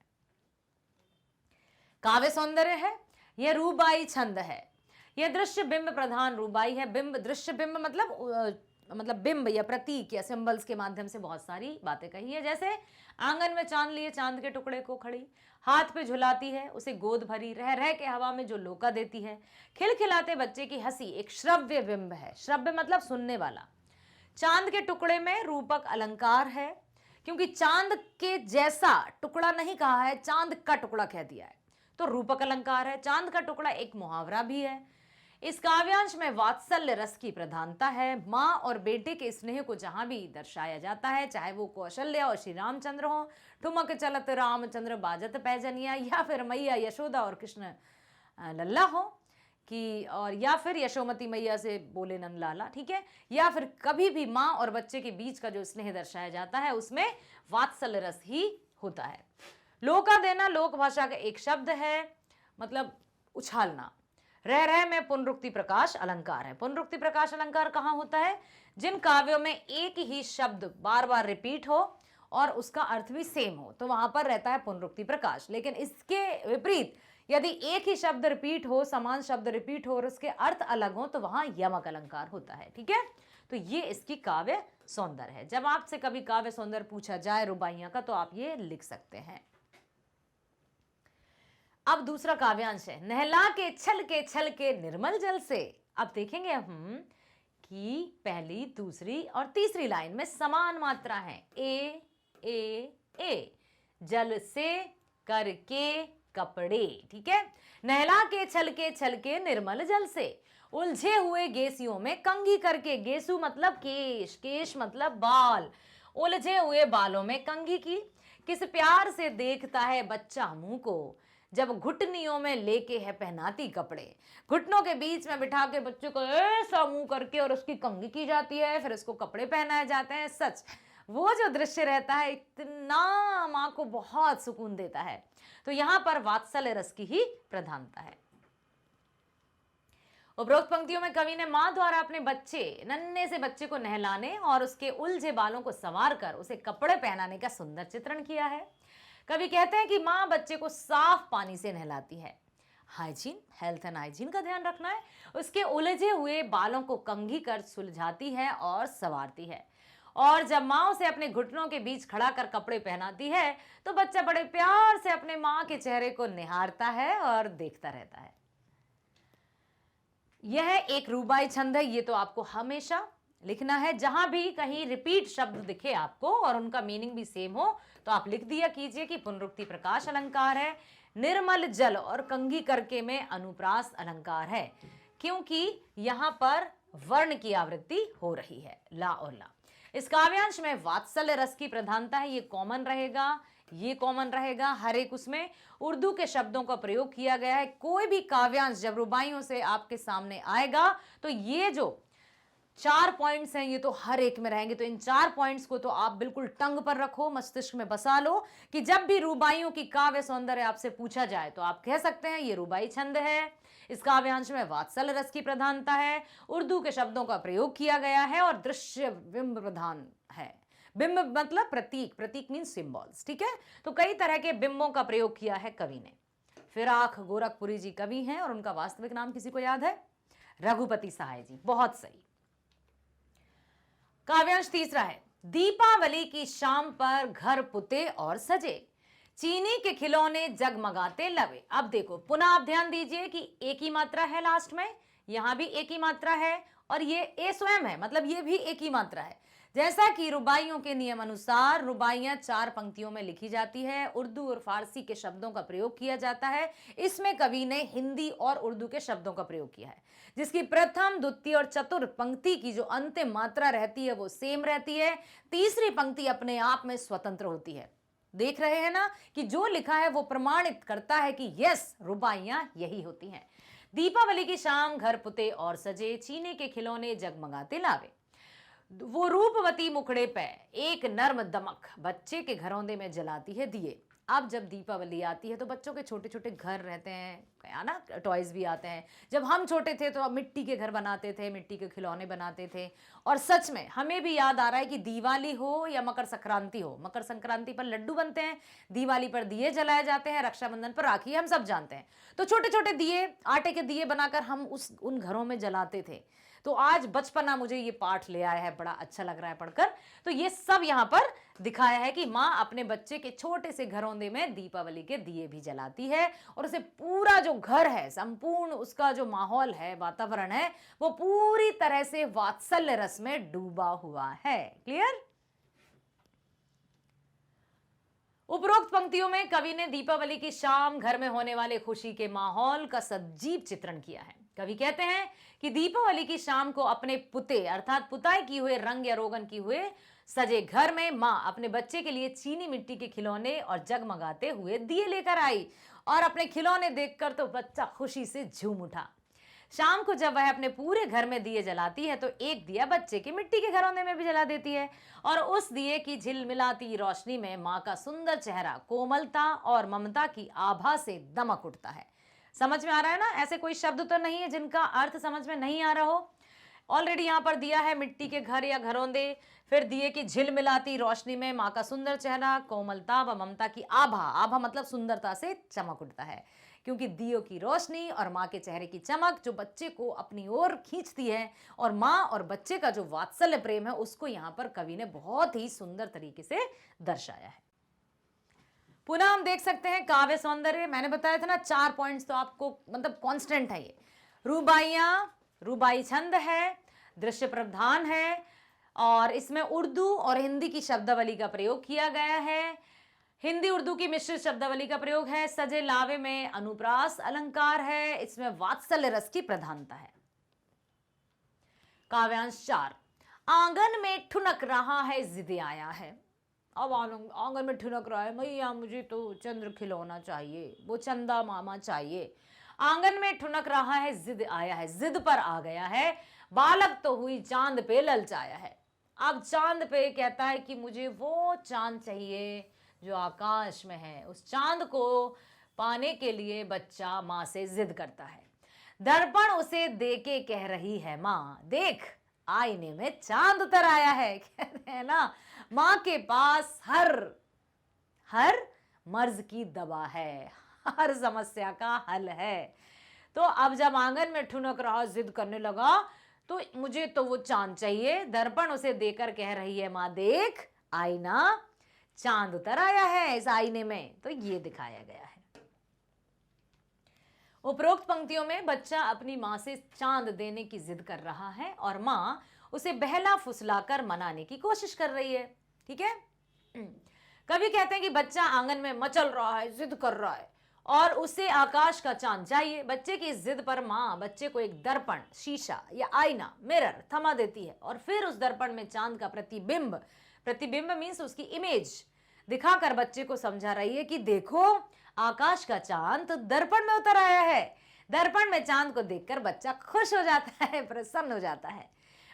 काव्य सौंदर्य है, यह रूबाई छंद है, यह दृश्य बिंब प्रधान रूबाई है। बिंब, दृश्य बिंब मतलब बिंब या प्रतीक या सिंबल्स के माध्यम से बहुत सारी बातें कही है। जैसे आंगन में चांद लिए चांद के टुकड़े को खड़ी, हाथ पे झुलाती है उसे गोद भरी, रह रह के हवा में जो लोका देती है, खिलखिलाते बच्चे की हंसी एक श्रव्य बिंब है। श्रव्य मतलब सुनने वाला। चांद के टुकड़े में रूपक अलंकार है, क्योंकि चांद के जैसा टुकड़ा नहीं कहा है, चांद का टुकड़ा कह दिया है, तो रूपक अलंकार है। चांद का टुकड़ा एक मुहावरा भी है। इस काव्यांश में वात्सल्य रस की प्रधानता है। माँ और बेटे के स्नेह को जहां भी दर्शाया जाता है, चाहे वो कौशल्या और श्री रामचंद्र हो, ठुमक चलत रामचंद्र बाजत पैजनिया, या फिर मैया यशोदा और कृष्ण लल्ला हो कि, और या फिर यशोमती मैया से बोले नंद लाला, ठीक है, या फिर कभी भी माँ और बच्चे के बीच का जो स्नेह दर्शाया जाता है उसमें वात्सल्य रस ही होता है। लोका देना लोक भाषा का एक शब्द है, मतलब उछालना। रह रह में पुनरुक्ति प्रकाश अलंकार है। पुनरुक्ति प्रकाश अलंकार कहाँ होता है? जिन काव्यों में एक ही शब्द बार बार रिपीट हो और उसका अर्थ भी सेम हो, तो वहां पर रहता है पुनरुक्ति प्रकाश। लेकिन इसके विपरीत यदि एक ही शब्द रिपीट हो, समान शब्द रिपीट हो और उसके अर्थ अलग हो, तो वहां यमक अलंकार होता है। ठीक है, तो ये इसकी काव्य सौंदर्य है। जब आपसे कभी काव्य सौंदर्य पूछा जाए रुबाइयां का, तो आप ये लिख सकते हैं। अब दूसरा काव्यांश है, नहला के छल के निर्मल जल से। अब देखेंगे हम कि पहली, दूसरी और तीसरी लाइन में समान मात्रा है, ए। जल से करके कपड़े, ठीक है। नहला के छल के निर्मल जल से, उलझे हुए गेसियों में कंघी करके, गेसु मतलब केश, केश मतलब बाल, उलझे हुए बालों में कंघी की। किस प्यार से देखता है बच्चा मुंह को, जब घुटनियों में लेके है पहनाती कपड़े। घुटनों के बीच में बिठा के बच्चे को ऐसा मुंह करके और उसकी कंघी की जाती है, फिर उसको कपड़े पहनाए जाते हैं। सच, वो जो दृश्य रहता है इतना माँ को बहुत सुकून देता है। तो यहां पर वात्सल्य रस की ही प्रधानता है। उपरोक्त पंक्तियों में कवि ने मां द्वारा अपने बच्चे, नन्हे से बच्चे को नहलाने और उसके उलझे बालों को संवार कर उसे कपड़े पहनाने का सुंदर चित्रण किया है। कवि कहते हैं कि मां बच्चे को साफ पानी से नहलाती है, हाइजीन, हेल्थ एंड हाइजीन का ध्यान रखना है। उसके उलझे हुए बालों को कंघी कर सुलझाती है और संवारती है, और जब माँ उसे अपने घुटनों के बीच खड़ा कर कपड़े पहनाती है, तो बच्चा बड़े प्यार से अपने माँ के चेहरे को निहारता है और देखता रहता है। यह एक रूबाई छंद है, ये तो आपको हमेशा लिखना है। जहां भी कहीं रिपीट शब्द दिखे आपको और उनका मीनिंग भी सेम हो, तो आप लिख दिया कीजिए कि पुनरुक्ति प्रकाश अलंकार है। निर्मल जल और कंघी करके में अनुप्रास अलंकार है, क्योंकि यहां पर वर्ण की आवृत्ति हो रही है, ला और ला। इस काव्यांश में वात्सल्य रस की प्रधानता है, ये कॉमन रहेगा, ये कॉमन रहेगा। हर एक उसमें उर्दू के शब्दों का प्रयोग किया गया है। कोई भी काव्यांश जब रुबाइयों से आपके सामने आएगा, तो ये जो 4 पॉइंट्स हैं ये तो हर एक में रहेंगे। तो इन 4 पॉइंट्स को तो आप बिल्कुल टंग पर रखो, मस्तिष्क में बसा लो कि जब भी रुबाइयों की काव्य सौंदर्य आपसे पूछा जाए, तो आप कह सकते हैं ये रुबाई छंद है। इस काव्यांश में वात्सल्य रस की प्रधानता है, उर्दू के शब्दों का प्रयोग किया गया है और दृश्य बिंब प्रधान है। बिंब मतलब प्रतीक, प्रतीक मीन सिंबल्स, ठीक है। तो कई तरह के बिंबों का प्रयोग किया है कवि ने। फिराक गोरखपुरी जी कवि हैं और उनका वास्तविक नाम किसी को याद है? रघुपति सहाय जी, बहुत सही। काव्यांश तीसरा है, दीपावली की शाम पर घर पुते और सजे, चीनी के खिलौने जगमगाते लवे। अब देखो, पुनः आप ध्यान दीजिए कि एक ही मात्रा है लास्ट में, यहां भी एक ही मात्रा है, और ये ए स्वयं है, मतलब ये भी एक ही मात्रा है। जैसा कि रुबाइयों के नियम अनुसार रुबाइयां 4 पंक्तियों में लिखी जाती है, उर्दू और फारसी के शब्दों का प्रयोग किया जाता है। इसमें कवि ने हिंदी और उर्दू के शब्दों का प्रयोग किया है, जिसकी प्रथम, द्वितीय और चतुर्थ पंक्ति की जो अंतिम मात्रा रहती है वो सेम रहती है। तीसरी पंक्ति अपने आप में स्वतंत्र होती है। देख रहे हैं ना कि जो लिखा है वो प्रमाणित करता है कि यस, रुबाइयां यही होती हैं। दीपावली की शाम घर पुते और सजे, चीनी के खिलौने जगमगाते लावे। वो रूपवती मुखड़े पे एक नर्म दमक बच्चे के घरौंदे में जलाती है दिए। अब जब दीपावली आती है तो बच्चों के छोटे छोटे घर रहते हैं, क्या ना, टॉयज़ भी आते हैं। जब हम छोटे थे तो अब मिट्टी के घर बनाते थे, मिट्टी के खिलौने बनाते थे। और सच में हमें भी याद आ रहा है कि दिवाली हो या मकर संक्रांति हो, मकर संक्रांति पर लड्डू बनते हैं, दिवाली पर दिए जलाए जाते हैं, रक्षाबंधन पर राखी, हम सब जानते हैं। तो छोटे छोटे दिए, आटे के दिए बनाकर हम उन घरों में जलाते थे। तो आज बचपना मुझे ये पाठ ले आया है, बड़ा अच्छा लग रहा है पढ़कर। तो ये सब यहाँ पर दिखाया है कि माँ अपने बच्चे के छोटे से घरौंदे में दीपावली के दिए भी जलाती है और उसे पूरा जो घर है, संपूर्ण उसका जो माहौल है, वातावरण है, वो पूरी तरह से वात्सल्य रस में डूबा हुआ है। क्लियर? उपरोक्त पंक्तियों में कवि ने दीपावली की शाम घर में होने वाले खुशी के माहौल का सजीव चित्रण किया है। कवि कहते हैं कि दीपावली की शाम को अपने पुते अर्थात पुताई किए हुए, रंग या रोगन किए हुए सजे घर में माँ अपने बच्चे के लिए चीनी मिट्टी के खिलौने और जगमगाते हुए दिए लेकर आई और अपने खिलौने देखकर तो बच्चा खुशी से झूम उठा। शाम को जब वह अपने पूरे घर में दिए जलाती है तो एक दिया बच्चे के मिट्टी के घरौंदे में भी जला देती है और उस दिए की झिलमिलाती रोशनी में माँ का सुंदर चेहरा कोमलता और ममता की आभा से दमक उठता है। समझ में आ रहा है ना? ऐसे कोई शब्द तो नहीं है जिनका अर्थ समझ में नहीं आ रहा हो। ऑलरेडी यहाँ पर दिया है मिट्टी के घर या घरौंदे, फिर दिए की झिलमिलाती रोशनी में माँ का सुंदर चेहरा कोमलता व ममता की आभा, आभा मतलब सुंदरता से चमक उठता है, क्योंकि दियों की रोशनी और माँ के चेहरे की चमक जो बच्चे को अपनी ओर खींचती है और माँ और बच्चे का जो वात्सल्य प्रेम है उसको यहाँ पर कवि ने बहुत ही सुंदर तरीके से दर्शाया है। पुनः हम देख सकते हैं काव्य सौंदर्य। मैंने बताया था ना 4 पॉइंट्स तो आपको मतलब कांस्टेंट है ये। रूबाइयाँ, रूबाई छंद है, दृश्य प्रावधान है और इसमें उर्दू और हिंदी की शब्दावली का प्रयोग किया गया है। हिंदी उर्दू की मिश्रित शब्दावली का प्रयोग है। सजे लावे में अनुप्रास अलंकार है। इसमें वात्सल्य रस की प्रधानता है। काव्यांश 4, आंगन में ठुनक रहा है जिद आया है। अब आंगन में ठुनक रहा है, मैया मुझे तो चंद्र खिलौना चाहिए, वो चंदा मामा चाहिए। आंगन में ठुनक रहा है जिद आया है, जिद पर आ गया है। बालक तो हुई चांद पे ललचाया है। अब चांद पे कहता है कि मुझे वो चांद चाहिए जो आकाश में है। उस चांद को पाने के लिए बच्चा माँ से जिद करता है। दर्पण उसे देके कह रही है, माँ देख आईने में चांद उतर आया है। कहते हैं ना, माँ के पास हर मर्ज की दवा है, हर समस्या का हल है। तो अब जब आंगन में ठुनक रहा, जिद करने लगा, तो मुझे तो वो चांद चाहिए। दर्पण उसे देकर कह रही है, माँ देख आईना, चांद उतर आया है इस आईने में। तो ये दिखाया गया है। उपरोक्त पंक्तियों में बच्चा अपनी माँ से चांद देने की जिद कर रहा है और माँ उसे बहला फुसलाकर मनाने की कोशिश कर रही है। ठीक है। कवि कहते हैं कि बच्चा आंगन में मचल रहा है, जिद कर रहा है और उसे आकाश का चांद चाहिए। बच्चे की जिद पर माँ बच्चे को एक दर्पण, शीशा या आईना, मिरर थमा देती है और फिर उस दर्पण में चांद का प्रतिबिंब मीन्स उसकी इमेज दिखाकर बच्चे को समझा रही है कि देखो आकाश का चांद तो दर्पण में उतर आया है। दर्पण में चांद को देखकर बच्चा खुश हो जाता है, प्रसन्न हो जाता है।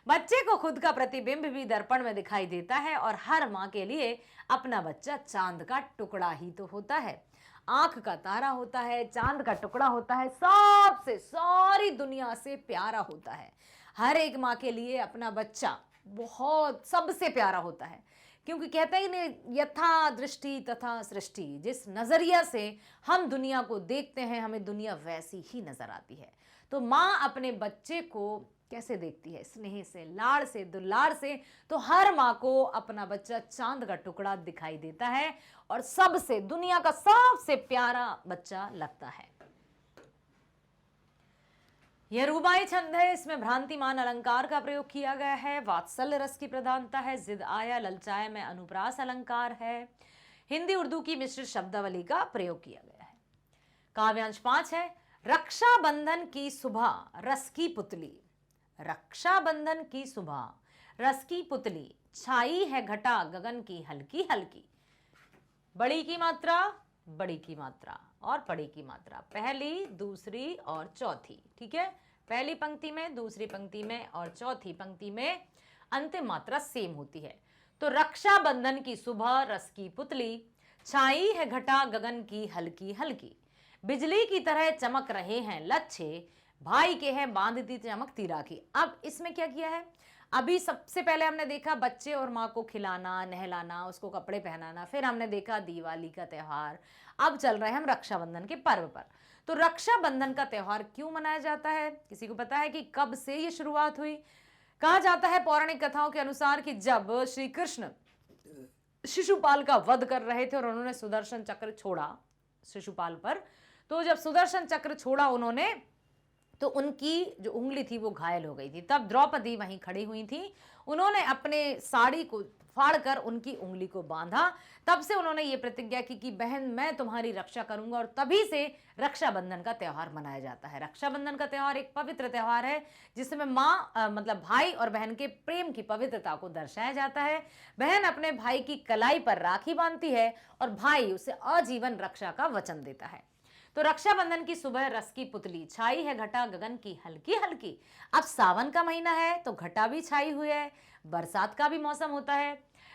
बच्चे को खुद का प्रतिबिंब भी दर्पण में दिखाई देता है और हर माँ के लिए अपना बच्चा चांद का टुकड़ा ही तो होता है, आंख का तारा होता है, चांद का टुकड़ा होता है, सबसे सारी दुनिया से प्यारा होता है। हर एक माँ के लिए अपना बच्चा बहुत सबसे प्यारा होता है, क्योंकि कहते ही नहीं, यथा दृष्टि तथा सृष्टि। जिस नजरिया से हम दुनिया को देखते हैं हमें दुनिया वैसी ही नजर आती है। तो माँ अपने बच्चे को कैसे देखती है? स्नेह से, लाड़ से, दुलार से। तो हर माँ को अपना बच्चा चांद का टुकड़ा दिखाई देता है और सबसे दुनिया का सबसे प्यारा बच्चा लगता है। यह रूबाई छंद है। इसमें भ्रांतिमान अलंकार का प्रयोग किया गया है। वात्सल्य रस की प्रधानता है। जिद आया ललचाया में अनुप्रास अलंकार है। हिंदी उर्दू की मिश्रित शब्दावली का प्रयोग किया गया है। काव्यांश 5 है। रक्षाबंधन की सुबह रस की पुतली। रक्षाबंधन की सुबह रस की पुतली, छाई है घटा गगन की हल्की हल्की। बड़ी की मात्रा, बड़ी की मात्रा और बड़ी की मात्रा, पहली, दूसरी और चौथी। ठीक है। पहली पंक्ति में, दूसरी पंक्ति में और चौथी पंक्ति में अंतिम मात्रा सेम होती है। तो रक्षाबंधन की सुबह रस की पुतली, छाई है घटा गगन की हल्की हल्की, बिजली की तरह चमक रहे हैं लच्छे, भाई के हैं बांधती चमकती राखी। अब इसमें क्या किया है, अभी सबसे पहले हमने देखा बच्चे और माँ को खिलाना नहलाना, उसको कपड़े पहनाना, फिर हमने देखा दिवाली का त्यौहार, अब चल रहे हैं हम रक्षाबंधन के पर्व पर। तो रक्षाबंधन का त्यौहार क्यों मनाया जाता है, किसी को पता है कि कब से ये शुरुआत हुई? कहा जाता है पौराणिक कथाओं के अनुसार कि जब श्री कृष्ण शिशुपाल का वध कर रहे थे और उन्होंने सुदर्शन चक्र छोड़ा शिशुपाल पर, तो जब सुदर्शन चक्र छोड़ा उन्होंने, तो उनकी जो उंगली थी वो घायल हो गई थी। तब द्रौपदी वहीं खड़ी हुई थी, उन्होंने अपने साड़ी को फाड़कर उनकी उंगली को बांधा। तब से उन्होंने ये प्रतिज्ञा की कि बहन मैं तुम्हारी रक्षा करूंगा, और तभी से रक्षाबंधन का त्यौहार मनाया जाता है। रक्षाबंधन का त्यौहार एक पवित्र त्यौहार है जिसमें माँ मतलब भाई और बहन के प्रेम की पवित्रता को दर्शाया जाता है। बहन अपने भाई की कलाई पर राखी बांधती है और भाई उसे आजीवन रक्षा का वचन देता है। तो रक्षाबंधन की सुबह रस की पुतली, छाई है घटा गगन की हल्की हल्की। अब सावन का महीना है तो घटा भी छाई हुई है, बरसात का भी मौसम होता है,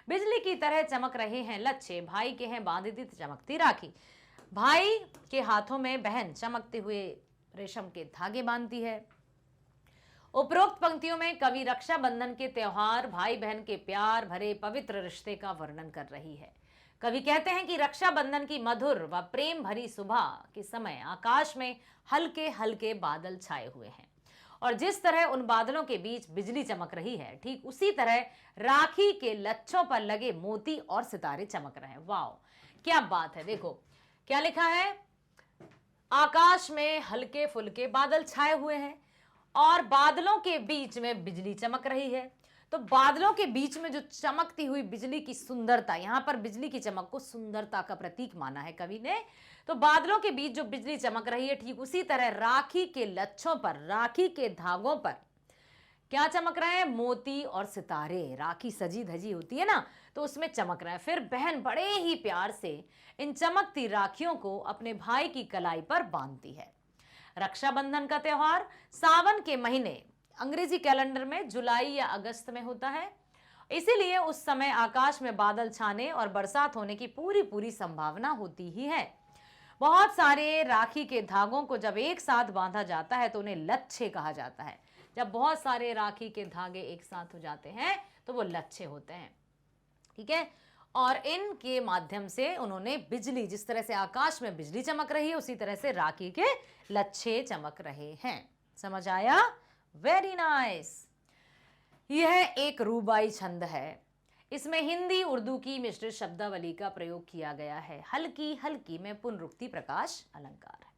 बिजली की तरह चमक रहे हैं लच्छे, भाई के हैं बांधती चमकती राखी। भाई के हाथों में बहन चमकते हुए रेशम के धागे बांधती है। उपरोक्त पंक्तियों में कवि रक्षाबंधन के त्यौहार, भाई बहन के प्यार भरे पवित्र रिश्ते का वर्णन कर रही है। कवि कहते हैं कि रक्षाबंधन की मधुर व प्रेम भरी सुबह के समय आकाश में हल्के हल्के बादल छाए हुए हैं, और जिस तरह उन बादलों के बीच बिजली चमक रही है, ठीक उसी तरह राखी के लच्छों पर लगे मोती और सितारे चमक रहे हैं। वाह क्या बात है। देखो क्या लिखा है, आकाश में हल्के फुल्के बादल छाए हुए हैं और बादलों के बीच में बिजली चमक रही है। तो बादलों के बीच में जो चमकती हुई बिजली की सुंदरता, यहां पर बिजली की चमक को सुंदरता का प्रतीक माना है कवि ने। तो बादलों के बीच जो बिजली चमक रही है, ठीक उसी तरह राखी के लच्छों पर, राखी के धागों पर क्या चमक रहे हैं, मोती और सितारे। राखी सजी धजी होती है ना, तो उसमें चमक रहे हैं। फिर बहन बड़े ही प्यार से इन चमकती राखियों को अपने भाई की कलाई पर बांधती है। रक्षाबंधन का त्यौहार सावन के महीने, अंग्रेजी कैलेंडर में जुलाई या अगस्त में होता है, इसीलिए उस समय आकाश में बादल छाने और बरसात होने की पूरी संभावना होती ही है। बहुत सारे राखी के धागों को जब एक साथ बांधा जाता है तो उन्हें लच्छे कहा जाता है। जब बहुत सारे राखी के धागे एक साथ हो जाते हैं तो वो लच्छे होते हैं, ठीक है। और इनके माध्यम से उन्होंने बिजली, जिस तरह से आकाश में बिजली चमक रही है उसी तरह से राखी के लच्छे चमक रहे हैं। समझ आया? Very nice. यह एक रूबाई छंद है, इसमें हिंदी उर्दू की मिश्रित शब्दावली का प्रयोग किया गया है। हल्की हल्की में पुनरुक्ति प्रकाश अलंकार है।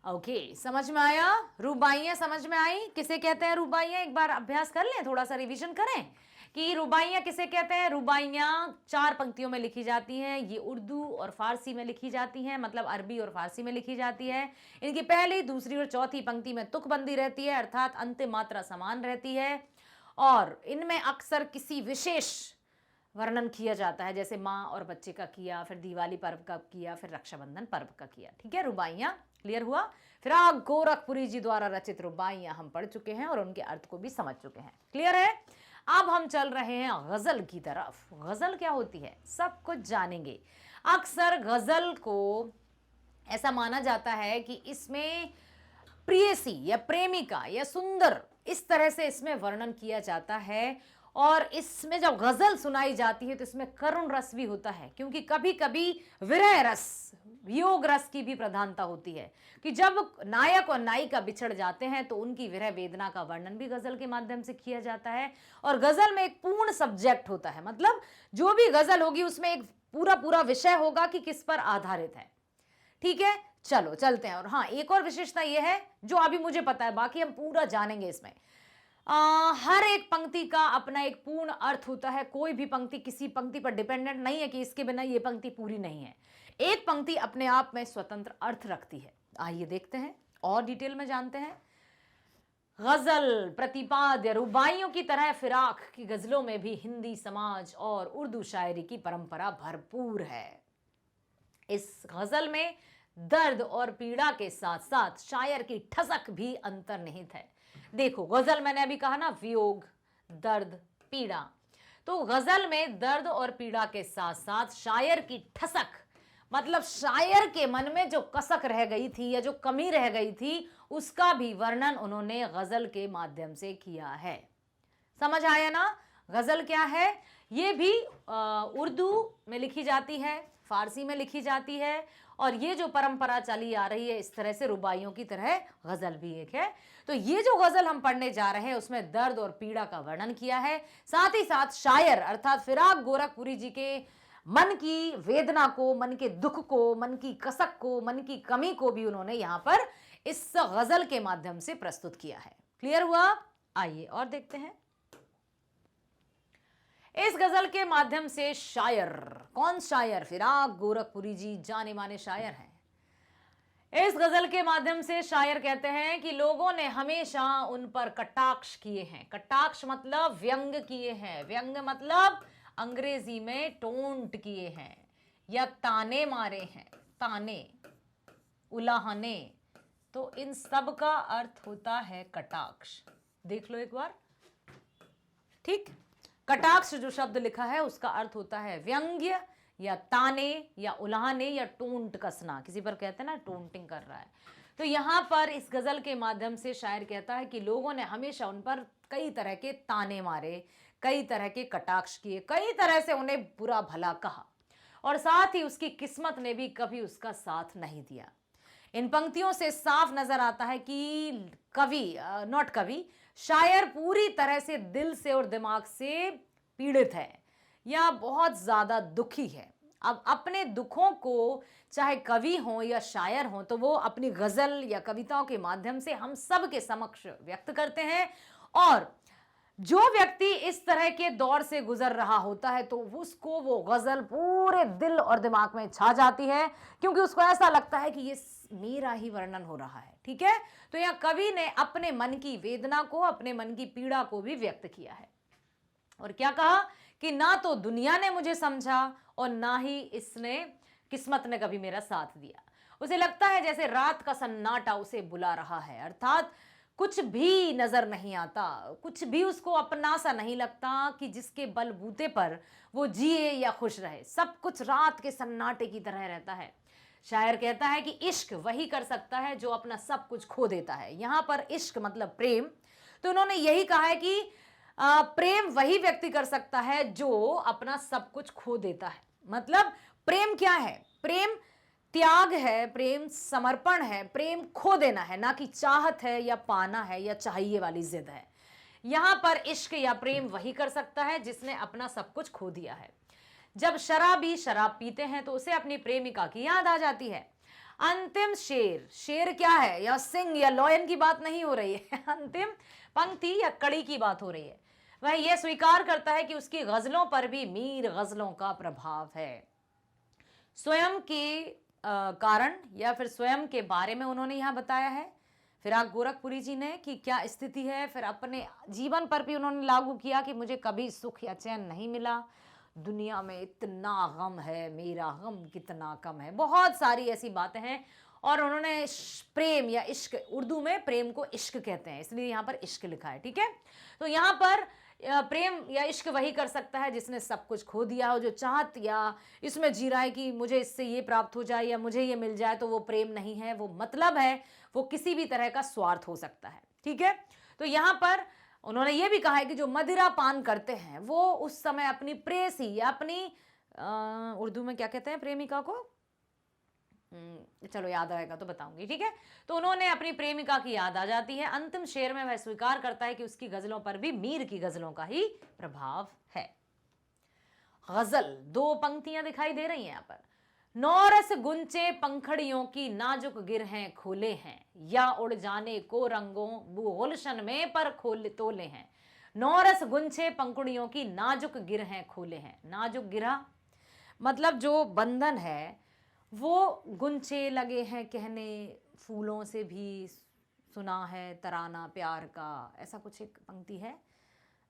ओके, समझ में आया? रुबाइयां समझ में आई? किसे कहते हैं रुबाइयां? एक बार अभ्यास कर लें, थोड़ा सा रिवीजन करें कि रुबाइयां किसे कहते हैं। रुबाइयां 4 पंक्तियों में लिखी जाती हैं। ये उर्दू और फारसी में लिखी जाती हैं, मतलब अरबी और फारसी में लिखी जाती है। इनकी पहली, दूसरी और चौथी पंक्ति में तुकबंदी रहती है, अर्थात अंतिम मात्रा समान रहती है, और इनमें अक्सर किसी विशेष वर्णन किया जाता है, जैसे माँ और बच्चे का किया, फिर दिवाली पर्व का किया, फिर रक्षाबंधन पर्व का किया। ठीक है, रुबाइयां क्लियर हुआ। फिराक गोरखपुरी जी द्वारा रचित रुबाइयां हम पढ़ चुके हैं और उनके अर्थ को भी समझ चुके हैं। क्लियर है? अब हम चल रहे हैं गजल की तरफ। गजल क्या होती है सब कुछ जानेंगे। अक्सर गजल को ऐसा माना जाता है कि इसमें प्रेयसी या प्रेमिका या सुंदर, इस तरह से इसमें वर्णन किया जाता है, और इसमें जब गजल सुनाई जाती है तो इसमें करुण रस भी होता है, क्योंकि कभी कभी विरह रस, वियोग रस की भी प्रधानता होती है कि जब नायक और नायिका बिछड़ जाते हैं तो उनकी विरह वेदना का वर्णन भी गजल के माध्यम से किया जाता है। और गजल में एक पूर्ण सब्जेक्ट होता है, मतलब जो भी गजल होगी उसमें एक पूरा विषय होगा कि किस पर आधारित है। ठीक है, चलो चलते हैं। और हाँ, एक और विशेषता यह है जो अभी मुझे पता है, बाकी हम पूरा जानेंगे इसमें। हर एक पंक्ति का अपना एक पूर्ण अर्थ होता है। कोई भी पंक्ति किसी पंक्ति पर डिपेंडेंट नहीं है कि इसके बिना ये पंक्ति पूरी नहीं है। एक पंक्ति अपने आप में स्वतंत्र अर्थ रखती है। आइए देखते हैं और डिटेल में जानते हैं। गजल, प्रतिपाद्य, रुबाइयों की तरह फिराक की गजलों में भी हिंदी समाज और उर्दू शायरी की परंपरा भरपूर है। इस गजल में दर्द और पीड़ा के साथ साथ शायर की ठसक भी अंतर्निहित है। देखो, गजल मैंने अभी कहा ना, वियोग, दर्द, पीड़ा, तो गजल में दर्द और पीड़ा के साथ साथ शायर की ठसक, मतलब शायर के मन में जो कसक रह गई थी या जो कमी रह गई थी, उसका भी वर्णन उन्होंने गजल के माध्यम से किया है। समझ आया ना? गजल क्या है? ये भी उर्दू में लिखी जाती है, फारसी में लिखी जाती है, और ये जो परंपरा चली आ रही है इस तरह से रुबाइयों की तरह, गजल भी एक है। तो ये जो गजल हम पढ़ने जा रहे हैं उसमें दर्द और पीड़ा का वर्णन किया है, साथ ही साथ शायर अर्थात फिराक गोरखपुरी जी के मन की वेदना को, मन के दुख को, मन की कसक को, मन की कमी को भी उन्होंने यहां पर इस गजल के माध्यम से प्रस्तुत किया है। क्लियर हुआ? आइए और देखते हैं इस गजल के माध्यम से शायर, कौन शायर? फिराक गोरखपुरी जी जाने माने शायर हैं। इस गजल के माध्यम से शायर कहते हैं कि लोगों ने हमेशा उन पर कटाक्ष किए हैं। कटाक्ष मतलब व्यंग किए हैं, व्यंग मतलब अंग्रेजी में टोंट किए हैं या ताने मारे हैं, ताने, उलाहने, तो इन सब का अर्थ होता है कटाक्ष। देख लो एक बार, ठीक? कटाक्ष जो शब्द लिखा है उसका अर्थ होता है व्यंग्य या ताने या उलाहने या टोंट कसना। किसी पर कहते हैं ना टोंटिंग कर रहा है, तो यहां पर इस गजल के माध्यम से शायर कहता है कि लोगों ने हमेशा उन पर कई तरह के ताने मारे, कई तरह के कटाक्ष किए, कई तरह से उन्हें बुरा भला कहा, और साथ ही उसकी किस्मत ने भी कभी उसका साथ नहीं दिया। इन पंक्तियों से साफ नजर आता है कि कवि, नॉट कवि, शायर पूरी तरह से दिल से और दिमाग से पीड़ित है या बहुत ज्यादा दुखी है। अब अपने दुखों को चाहे कवि हो या शायर हो तो वो अपनी गजल या कविताओं के माध्यम से हम सब के समक्ष व्यक्त करते हैं, और जो व्यक्ति इस तरह के दौर से गुजर रहा होता है तो उसको वो गजल पूरे दिल और दिमाग में छा जाती है, क्योंकि उसको ऐसा लगता है कि ये मेरा ही वर्णन हो रहा है। ठीक है? तो यहाँ कवि ने अपने मन की वेदना को, अपने मन की पीड़ा को भी व्यक्त किया है, और क्या कहा कि ना तो दुनिया ने मुझे समझा और ना ही इसने, किस्मत ने कभी मेरा साथ दिया। उसे लगता है जैसे रात का सन्नाटा उसे बुला रहा है, अर्थात कुछ भी नजर नहीं आता, कुछ भी उसको अपना सा नहीं लगता कि जिसके बलबूते पर वो जिए या खुश रहे। सब कुछ रात के सन्नाटे की तरह रहता है। शायर कहता है कि इश्क वही कर सकता है जो अपना सब कुछ खो देता है। यहां पर इश्क मतलब प्रेम, तो उन्होंने यही कहा है कि प्रेम वही व्यक्ति कर सकता है जो अपना सब कुछ खो देता है। मतलब प्रेम क्या है? प्रेम त्याग है, प्रेम समर्पण है, प्रेम खो देना है, ना कि चाहत है या पाना है या चाहिए वाली जिद है। यहां पर इश्क या प्रेम वही कर सकता है जिसने अपना सब कुछ खो दिया है। जब शराबी शराब पीते हैं तो उसे अपनी प्रेमिका की याद आ जाती है। अंतिम शेर, शेर क्या है? या सिंह या लॉयन की बात नहीं हो रही है, अंतिम पंक्ति या कड़ी की बात हो रही है। वह यह स्वीकार करता है कि उसकी गजलों पर भी मीर गजलों का प्रभाव है। स्वयं के कारण या फिर स्वयं के बारे में उन्होंने यहां बताया है फिराक गोरखपुरी जी ने कि क्या स्थिति है, फिर अपने जीवन पर भी उन्होंने लागू किया कि मुझे कभी सुख या चैन नहीं मिला, दुनिया में इतना गम है, मेरा गम कितना कम है, बहुत सारी ऐसी बातें हैं। और उन्होंने प्रेम या इश्क, उर्दू में प्रेम को इश्क कहते हैं, इसलिए यहाँ पर इश्क लिखा है। ठीक है? तो यहाँ पर प्रेम या इश्क वही कर सकता है जिसने सब कुछ खो दिया हो, जो चाहत या इसमें जी रहा है कि मुझे इससे ये प्राप्त हो जाए या मुझे ये मिल जाए, तो वो प्रेम नहीं है, वो मतलब है, वो किसी भी तरह का स्वार्थ हो सकता है। ठीक है? तो यहाँ पर उन्होंने ये भी कहा है कि जो मदिरा पान करते हैं वो उस समय अपनी प्रेयसी या अपनी उर्दू में क्या कहते हैं प्रेमिका को, चलो याद आएगा तो बताऊंगी। ठीक है? तो उन्होंने अपनी प्रेमिका की याद आ जाती है। अंतिम शेर में वह स्वीकार करता है कि उसकी गजलों पर भी मीर की गजलों का ही प्रभाव है। गजल, दो पंक्तियां दिखाई दे रही हैं यहाँ पर। नौरस गुंचे पंखड़ियों की नाजुक गिरहें खोले हैं, या उड़ जाने को रंगों वो गुलशन में पर खोले तोले हैं। नौरस गुंचे पंखड़ियों की नाजुक गिरहें खोले हैं। नाजुक गिरह मतलब जो बंधन है, वो गुंचे लगे हैं कहने, फूलों से भी सुना है तराना प्यार का, ऐसा कुछ एक पंक्ति है,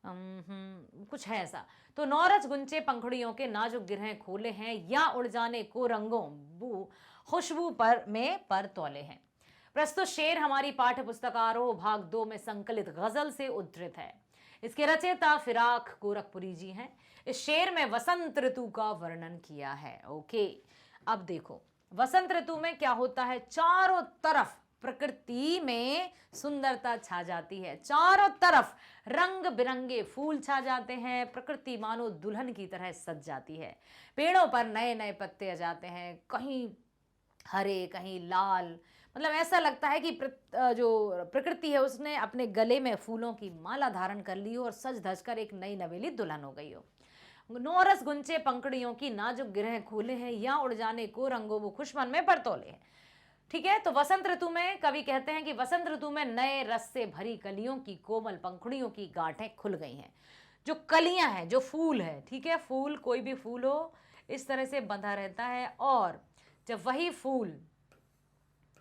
कुछ है ऐसा। तो नौरस गुंचे पंखड़ियों के नाजुक गिरहें खोले हैं, या उड़ जाने को रंगों बू खुशबू पर में पर तौले हैं। प्रस्तुत शेर हमारी पाठ्य पुस्तक आरोह भाग 2 में संकलित गजल से उद्धृत है। इसके रचयिता फिराक गोरखपुरी जी हैं। इस शेर में वसंत ऋतु का वर्णन किया है। ओके, अब देखो वसंत ऋतु में क्या होता है, चारों तरफ प्रकृति में सुंदरता छा जाती है, चारों तरफ रंग बिरंगे फूल छा जाते हैं, प्रकृति मानो दुल्हन की तरह सज जाती है। पेड़ों पर नए नए पत्ते आ जाते हैं, कहीं हरे कहीं लाल, मतलब ऐसा लगता है कि जो प्रकृति है उसने अपने गले में फूलों की माला धारण कर ली हो और सज धज कर एक नई नवेली दुल्हन हो गई हो। नौरस गुंचे पंखड़ियों की नाजुक गिरह खोले हैं, या उड़ जाने को रंगों वो खुशमन में परतोले हैं। ठीक है, तो वसंत ऋतु में कवि कहते हैं कि वसंत ऋतु में नए रस से भरी कलियों की कोमल पंखुड़ियों की गांठें खुल गई हैं। जो कलियां हैं, जो फूल है, ठीक है, फूल कोई भी फूल हो इस तरह से बंधा रहता है, और जब वही फूल,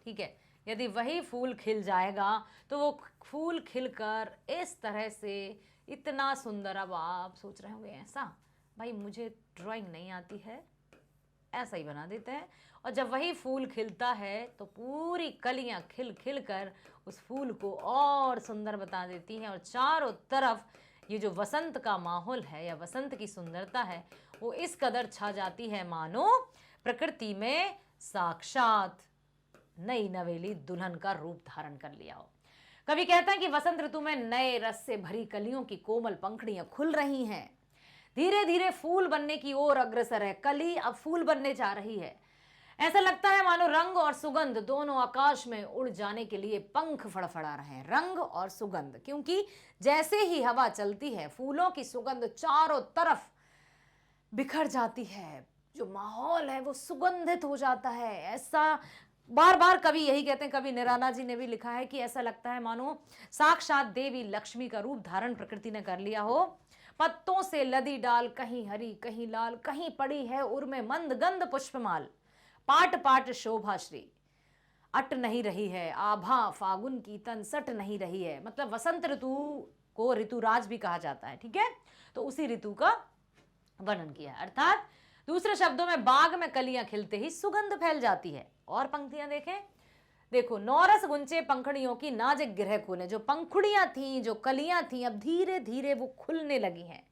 ठीक है, यदि वही फूल खिल जाएगा तो वो फूल खिलकर इस तरह से इतना सुंदर, अब आप सोच रहे होंगे ऐसा, भाई मुझे ड्राइंग नहीं आती है, ऐसा ही बना देते हैं। और जब वही फूल खिलता है तो पूरी कलियां खिल खिल कर उस फूल को और सुंदर बता देती हैं, और चारों तरफ ये जो वसंत का माहौल है या वसंत की सुंदरता है वो इस कदर छा जाती है मानो प्रकृति में साक्षात नई नवेली दुल्हन का रूप धारण कर लिया हो। कवि कहता है कि वसंत ऋतु में नए रस से भरी कलियों की कोमल पंखड़ियां खुल रही हैं, धीरे धीरे फूल बनने की ओर अग्रसर है, कली अब फूल बनने जा रही है। ऐसा लगता है मानो रंग और सुगंध दोनों आकाश में उड़ जाने के लिए पंख फड़फड़ा रहे हैं। रंग और सुगंध, क्योंकि जैसे ही हवा चलती है फूलों की सुगंध चारों तरफ बिखर जाती है, जो माहौल है वो सुगंधित हो जाता है। ऐसा बार बार कवि यही कहते हैं, कवि निराला जी ने भी लिखा है कि ऐसा लगता है मानो साक्षात देवी लक्ष्मी का रूप धारण प्रकृति ने कर लिया हो। पत्तों से लदी डाल कहीं हरी कहीं लाल, कहीं पड़ी है उर्मे मंद गंध पुष्पमाल, पाट पाट शोभा श्री, अट नहीं रही है आभा फागुन की तन सट नहीं रही है। मतलब वसंत ऋतु को ऋतुराज भी कहा जाता है, ठीक है, तो उसी ऋतु का वर्णन किया है। अर्थात दूसरे शब्दों में बाग में कलियां खिलते ही सुगंध फैल जाती है। और पंक्तियां देखें, देखो, नौरस गुंचे पंखड़ियों की नाजुक गिरह खोले, जो पंखुड़ियां थी, जो कलियां थी, अब धीरे धीरे वो खुलने लगी हैं,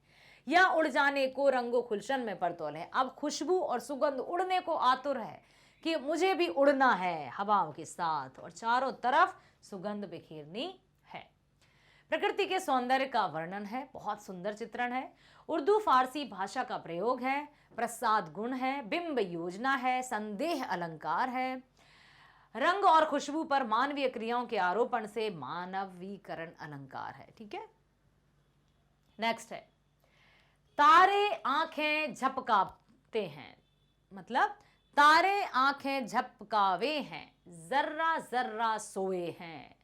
या उड़ जाने को रंगो खुलशन में परतोल है। अब खुशबू और सुगंध उड़ने को आतुर है कि मुझे भी उड़ना है हवाओं के साथ, और चारों तरफ सुगंध बिखेरनी है। प्रकृति के सौंदर्य का वर्णन है, बहुत सुंदर चित्रण है। उर्दू फारसी भाषा का प्रयोग है, प्रसाद गुण है, बिंब योजना है, संदेह अलंकार है, रंग और खुशबू पर मानवीय क्रियाओं के आरोपण से मानवीकरण अलंकार है। ठीक है, नेक्स्ट है, तारे आंखें झपकाते हैं, मतलब तारे आंखें झपकावे हैं, जर्रा जर्रा सोए हैं,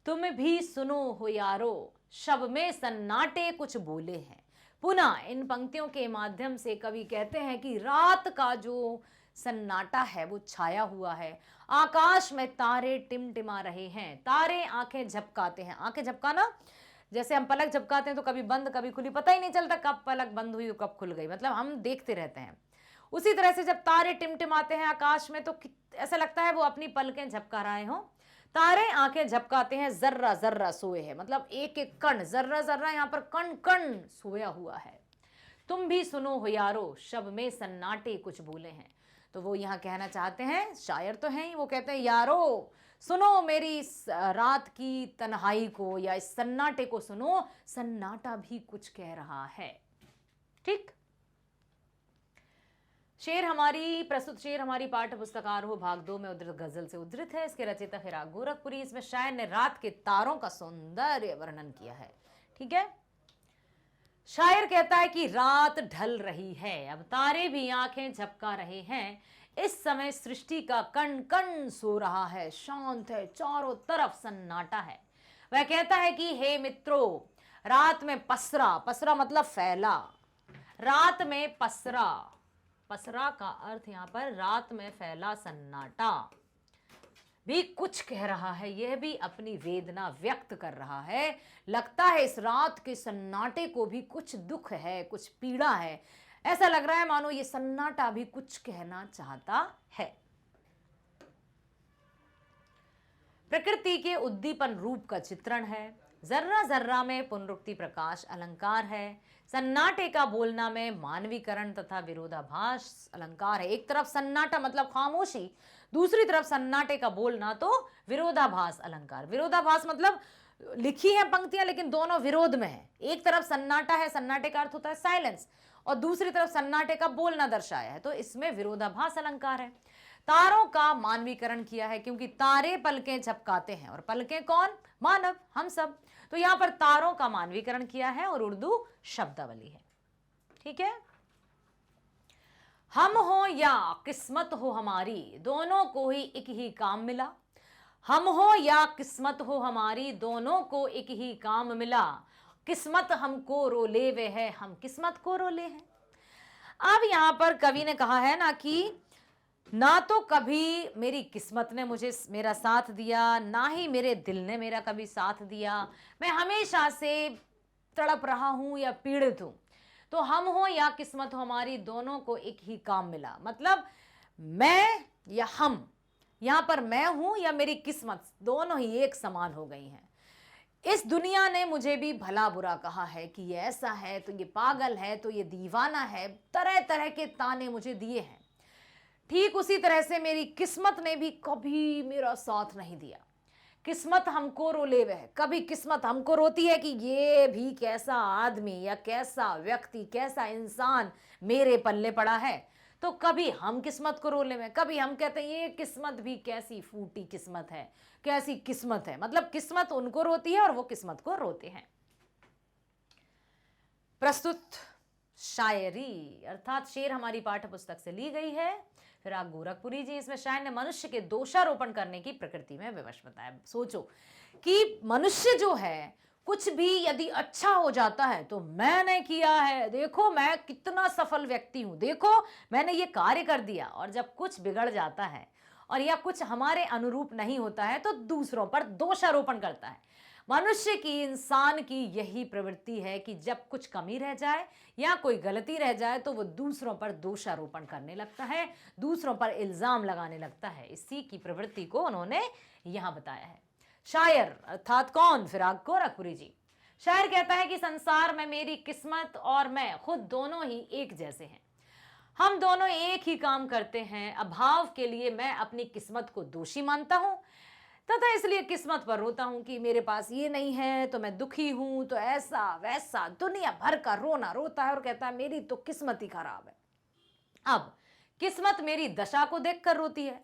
तुम भी सुनो हो यारो, शब में सन्नाटे कुछ बोले हैं। पुनः इन पंक्तियों के माध्यम से कवि कहते हैं कि रात का जो सन्नाटा है वो छाया हुआ है, आकाश में तारे टिमटिमा रहे हैं, तारे आंखें झपकाते हैं। आंखें झपकाना, जैसे हम पलक झपकाते हैं तो कभी बंद कभी खुली, पता ही नहीं चलता कब पलक बंद हुई कब खुल गई, मतलब हम देखते रहते हैं। उसी तरह से जब तारे टिमटिमाते हैं आकाश में तो ऐसा लगता है वो अपनी पलकें झपका रहे हों। तारे आंखें झपकाते हैं, जर्रा जर्रा सोए हैं, मतलब एक एक कण, जर्रा जर्रा यहाँ पर कण कण सोया हुआ है। तुम भी सुनो हो यारो, शब में सन्नाटे कुछ बोले हैं। तो वो यहाँ कहना चाहते हैं, शायर तो हैं ही, वो कहते हैं यारो सुनो मेरी इस रात की तन्हाई को, या इस सन्नाटे को सुनो, सन्नाटा भी कुछ कह रहा है। ठीक, शेर हमारी प्रस्तुत शेर हमारी पाठ्य पुस्तक आरोह भाग 2 में उद्धृत गजल से उद्धृत है। इसके रचयिता फिराक गोरखपुरी। इसमें शायर ने रात के तारों का सौंदर्य वर्णन किया है। ठीक है, शायर कहता है कि रात ढल रही है, अब तारे भी आंखें झपका रहे हैं, इस समय सृष्टि का कण कण सो रहा है, शांत है, चारों तरफ सन्नाटा है। वह कहता है कि हे मित्रों, रात में पसरा, पसरा मतलब फैला, रात में पसरा, पसरा का अर्थ यहाँ पर रात में फैला सन्नाटा भी कुछ कह रहा है, यह भी अपनी वेदना व्यक्त कर रहा है। लगता है इस रात के सन्नाटे को भी कुछ दुख है, कुछ पीड़ा है, ऐसा लग रहा है मानो ये सन्नाटा भी कुछ कहना चाहता है। प्रकृति के उद्दीपन रूप का चित्रण है, जर्रा जर्रा में पुनरुक्ति प्रकाश अलंकार है। सन्नाटे का बोलना में मानवीकरण तथा विरोधाभास अलंकार है। एक तरफ सन्नाटा मतलब खामोशी, दूसरी तरफ सन्नाटे का बोलना तो विरोधाभास अलंकार। विरोधाभास मतलब लिखी है पंक्तियां लेकिन दोनों विरोध में है। एक तरफ सन्नाटा है, सन्नाटे का अर्थ होता है साइलेंस, और दूसरी तरफ सन्नाटे का बोलना दर्शाया है, तो इसमें विरोधाभास अलंकार है। तारों का मानवीकरण किया है क्योंकि तारे पलकें झपकाते हैं, और पलकें कौन? मानव, हम सब। तो यहां पर तारों का मानवीकरण किया है और उर्दू शब्दावली है। ठीक है। हम हो या किस्मत हो हमारी, दोनों को ही एक ही काम मिला। हम हो या किस्मत हो हमारी, दोनों को एक ही काम मिला। किस्मत हमको रोले वे है, हम किस्मत को रोले हैं। अब यहां पर कवि ने कहा है ना कि ना तो कभी मेरी किस्मत ने मुझे मेरा साथ दिया, ना ही मेरे दिल ने मेरा कभी साथ दिया। मैं हमेशा से तड़प रहा हूं या पीड़ित हूं। तो हम हो या किस्मत हो हमारी, दोनों को एक ही काम मिला। मतलब मैं या हम, यहां पर मैं हूं या मेरी किस्मत, दोनों ही एक समान हो गई हैं। इस दुनिया ने मुझे भी भला बुरा कहा है कि ये ऐसा है तो ये पागल है, तो ये दीवाना है, तरह तरह के ताने मुझे दिए हैं। ठीक उसी तरह से मेरी किस्मत ने भी कभी मेरा साथ नहीं दिया। किस्मत हमको रोले वह, कभी किस्मत हमको रोती है कि ये भी कैसा आदमी या कैसा व्यक्ति, कैसा इंसान मेरे पल्ले पड़ा है, तो कभी हम किस्मत को रोले में, कभी हम कहते हैं ये किस्मत भी कैसी फूटी किस्मत है, कैसी किस्मत है। मतलब किस्मत उनको रोती है और वो किस्मत को रोते हैं। प्रस्तुत शायरी अर्थात शेर हमारी पाठ्य पुस्तक से ली गई है। फिराक गोरखपुरी जी, इसमें शायर ने मनुष्य के दोषारोपण करने की प्रकृति में विवश बताया। सोचो कि मनुष्य जो है कुछ भी यदि अच्छा हो जाता है तो मैंने किया है, देखो मैं कितना सफल व्यक्ति हूं, देखो मैंने ये कार्य कर दिया। और जब कुछ बिगड़ जाता है और या कुछ हमारे अनुरूप नहीं होता है तो दूसरों पर दोषारोपण करता है। मनुष्य की, इंसान की यही प्रवृत्ति है कि जब कुछ कमी रह जाए या कोई गलती रह जाए तो वो दूसरों पर दोषारोपण करने लगता है, दूसरों पर इल्जाम लगाने लगता है। इसी की प्रवृत्ति को उन्होंने यहां बताया है। शायर अर्थात कौन? फिराक गोरखपुरी जी। शायर कहता है कि संसार में मेरी किस्मत और मैं खुद दोनों ही एक जैसे हैं। हम दोनों एक ही काम करते हैं। अभाव के लिए मैं अपनी किस्मत को दोषी मानता हूं तथा इसलिए किस्मत पर रोता हूं कि मेरे पास ये नहीं है तो मैं दुखी हूं, तो ऐसा वैसा दुनिया भर का रोना रोता है और कहता है मेरी तो किस्मत ही खराब है। अब किस्मत मेरी दशा को देखकर रोती है